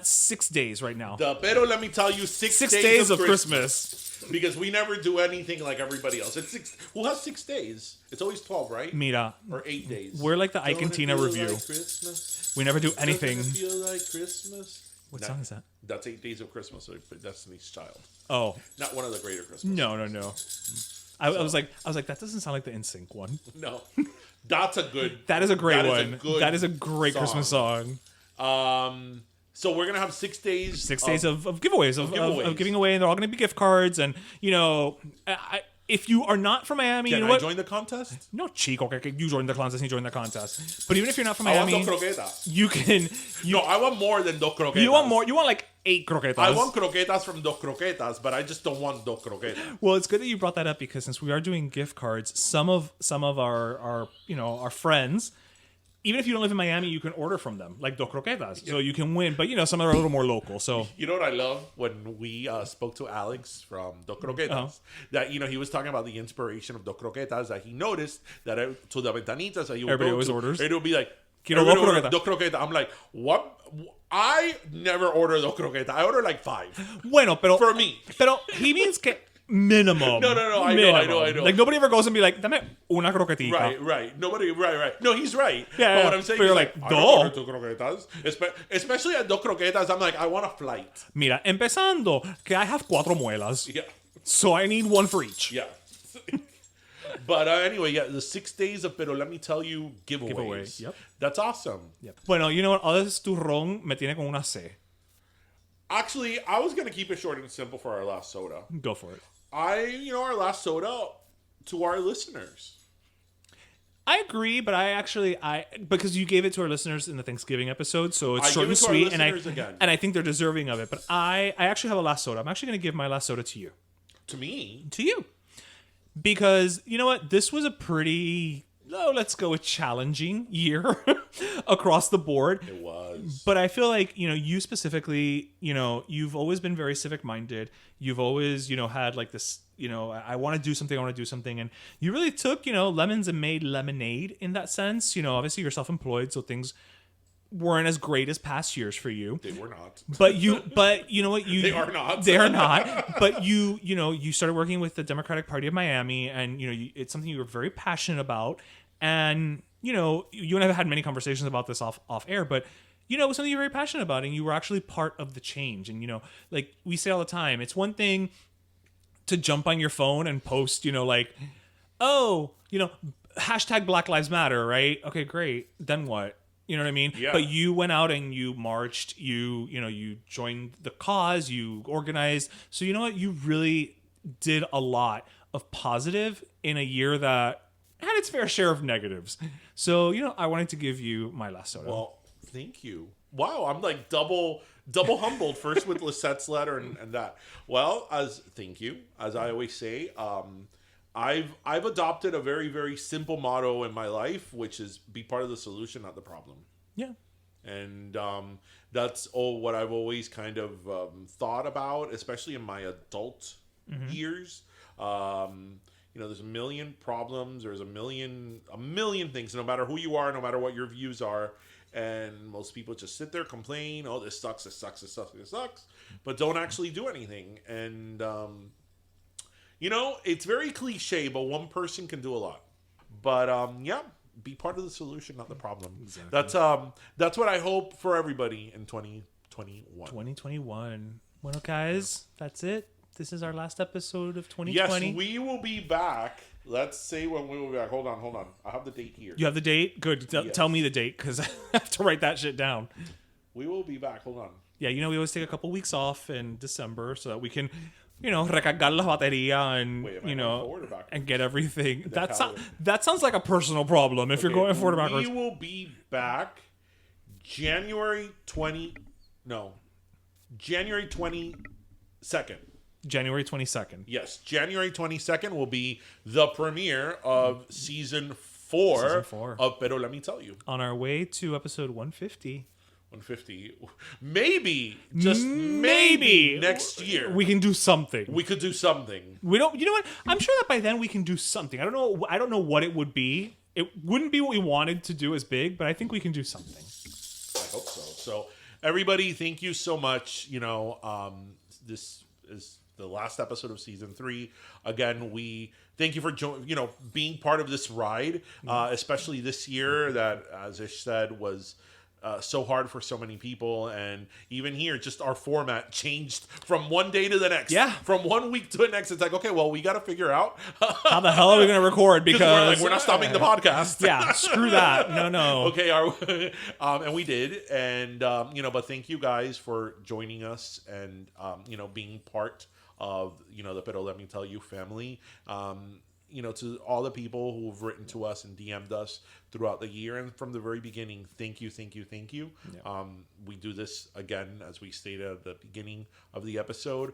Speaker 1: 6 days right now.
Speaker 2: Pero let me tell you, 6
Speaker 1: days of Christmas.
Speaker 2: Because we never do anything like everybody else. It's 6. Who has 6 days? It's always 12, right?
Speaker 1: Mira.
Speaker 2: Or 8 days.
Speaker 1: We're like the Ike and Tina review.
Speaker 2: Like Christmas?
Speaker 1: We never do anything.
Speaker 2: Doesn't it feel like Christmas?
Speaker 1: What song is that?
Speaker 2: That's 8 Days of Christmas by Destiny's Child.
Speaker 1: Oh.
Speaker 2: Not one of the greater Christmas
Speaker 1: No. I was like, that doesn't sound like the NSYNC one.
Speaker 2: No. That's a good.
Speaker 1: That is a great
Speaker 2: that
Speaker 1: one. That is a great
Speaker 2: song.
Speaker 1: Christmas song.
Speaker 2: So we're gonna have 6 days.
Speaker 1: 6 days of giveaways of giving away, and they're all gonna be gift cards. And if you are not from Miami,
Speaker 2: Can
Speaker 1: you know
Speaker 2: I
Speaker 1: what?
Speaker 2: join the contest?
Speaker 1: No, chico, okay, you join the contest. You join the contest. But even if you're not from
Speaker 2: I
Speaker 1: Miami,
Speaker 2: want dos croquetas.
Speaker 1: you can.
Speaker 2: No, I want more than dos croquetas.
Speaker 1: You want more? You want like 8 croquetas.
Speaker 2: I want croquetas from dos croquetas, but I just don't want dos croquetas.
Speaker 1: Well, it's good that you brought that up because since we are doing gift cards, some of our our friends, even if you don't live in Miami, you can order from them like dos croquetas, so you can win. But some are a little more local. So
Speaker 2: you know what I love when we spoke to Alex from Dos Croquetas, that he was talking about the inspiration of Dos Croquetas, that he noticed that to the ventanitas that he would
Speaker 1: everybody
Speaker 2: go
Speaker 1: always
Speaker 2: to,
Speaker 1: orders.
Speaker 2: it would be like,
Speaker 1: Quiero dos croquetas.
Speaker 2: Dos croquetas. I'm like, what? I never order dos croquetas. I order like 5.
Speaker 1: Bueno, pero
Speaker 2: for me.
Speaker 1: Pero he means que minimum.
Speaker 2: No. I know.
Speaker 1: Like nobody ever goes and be like, dame una croquetita.
Speaker 2: Right. Nobody. Right. No, he's right.
Speaker 1: Yeah.
Speaker 2: But what I'm saying
Speaker 1: but
Speaker 2: is
Speaker 1: you're
Speaker 2: like,
Speaker 1: like,
Speaker 2: I don't order dos croquetas. Especially at dos croquetas, I'm like, I want a flight.
Speaker 1: Mira, empezando que I have 4 muelas.
Speaker 2: Yeah.
Speaker 1: So I need 1 for each.
Speaker 2: Yeah. But anyway, the 6 days of Pero Let Me Tell You giveaways.
Speaker 1: Yep.
Speaker 2: That's awesome.
Speaker 1: Yep. Bueno, you know what? All this turrón me tiene con una C.
Speaker 2: Actually, I was going to keep it short and simple for our last soda.
Speaker 1: Go for it.
Speaker 2: Our last soda to our listeners.
Speaker 1: I agree, but because you gave it to our listeners in the Thanksgiving episode, so it's short and
Speaker 2: give it to
Speaker 1: sweet,
Speaker 2: our
Speaker 1: and I think they're deserving of it. But I actually have a last soda. I'm actually going to give my last soda to you.
Speaker 2: To me?
Speaker 1: To you. Because, you know what? This was a pretty, let's go with challenging year across the board.
Speaker 2: It was.
Speaker 1: But I feel like, you specifically, you've always been very civic-minded. You've always, had like this, I want to do something. And you really took, lemons and made lemonade in that sense. Obviously you're self-employed, so things weren't as great as past years for you.
Speaker 2: They were not.
Speaker 1: But you know what?
Speaker 2: They are not.
Speaker 1: They are not. But you started working with the Democratic Party of Miami, and it's something you were very passionate about. And you and I have had many conversations about this off air, but it was something you're very passionate about, and you were actually part of the change. And like we say all the time, it's one thing to jump on your phone and post, hashtag Black Lives Matter, right? Okay, great. Then what? You know what I mean?
Speaker 2: Yeah.
Speaker 1: But you went out and you marched, you joined the cause, you organized. So you know what? You really did a lot of positive in a year that had its fair share of negatives. So, I wanted to give you my last soda.
Speaker 2: Well, thank you. Wow, I'm like double humbled, first with Lisette's letter and that. Well, thank you. As I always say, I've adopted a very, very simple motto in my life, which is be part of the solution, not the problem.
Speaker 1: Yeah.
Speaker 2: And that's what I've always kind of thought about, especially in my adult years. There's a million problems. There's a million things, no matter who you are, no matter what your views are. And most people just sit there, complain, oh, this sucks, but don't actually do anything. And, it's very cliche, but one person can do a lot. But, be part of the solution, not the problem. Exactly. That's what I hope for everybody in 2021.
Speaker 1: 2021. Well, guys, that's it. This is our last episode of 2020.
Speaker 2: Yes, we will be back. Let's say when we will be back. Hold on. I have the date here.
Speaker 1: You have the date? Good.
Speaker 2: Yes.
Speaker 1: Tell me the date, because I have to write that shit down.
Speaker 2: We will be back. Hold on.
Speaker 1: Yeah, we always take a couple weeks off in December so that we can, recargar la batería and, and get everything. That sounds like a personal problem if you're going forward or backwards.
Speaker 2: We will be back January 22nd.
Speaker 1: January 22nd.
Speaker 2: Yes, January 22nd will be the premiere of season 4 of Pero Let Me Tell You.
Speaker 1: On our way to episode 150.
Speaker 2: 150. Maybe, just maybe next year
Speaker 1: we can do something.
Speaker 2: we could do something.
Speaker 1: We don't. You know what? I'm sure that by then we can do something. I don't know. I don't know what it would be. It wouldn't be what we wanted to do as big, but I think we can do something.
Speaker 2: I hope so. So everybody, thank you so much. This is the last episode of season 3. Again, we thank you for being part of this ride, especially this year that, as Ish said, was so hard for so many people. And even here, just our format changed from one day to the next.
Speaker 1: Yeah.
Speaker 2: From 1 week to the next. It's like, okay, well, we got to figure out
Speaker 1: How the hell are we going to record? Because
Speaker 2: we're not stopping the podcast.
Speaker 1: Yeah, screw that. No.
Speaker 2: Okay, and we did, and but thank you guys for joining us and being part of the Pero Let Me Tell You family. To all the people who've written to us and DM'd us throughout the year and from the very beginning, thank you. Yeah. We do this again, as we stated at the beginning of the episode,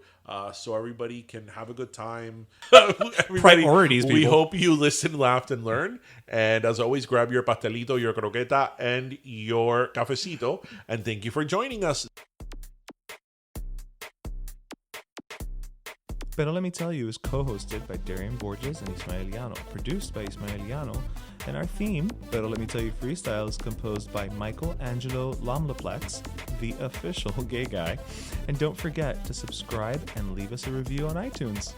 Speaker 2: so everybody can have a good time.
Speaker 1: Priorities,
Speaker 2: we
Speaker 1: people.
Speaker 2: hope you listened, laughed, and learned. And as always, grab your pastelito, your croqueta, and your cafecito. And thank you for joining us.
Speaker 1: Pero Let Me Tell You is co-hosted by Darian Borges and Ismaeliano, produced by Ismaeliano, and our theme, Pero Let Me Tell You Freestyle, is composed by Michael Angelo Lamleplex, the official gay guy. And don't forget to subscribe and leave us a review on iTunes.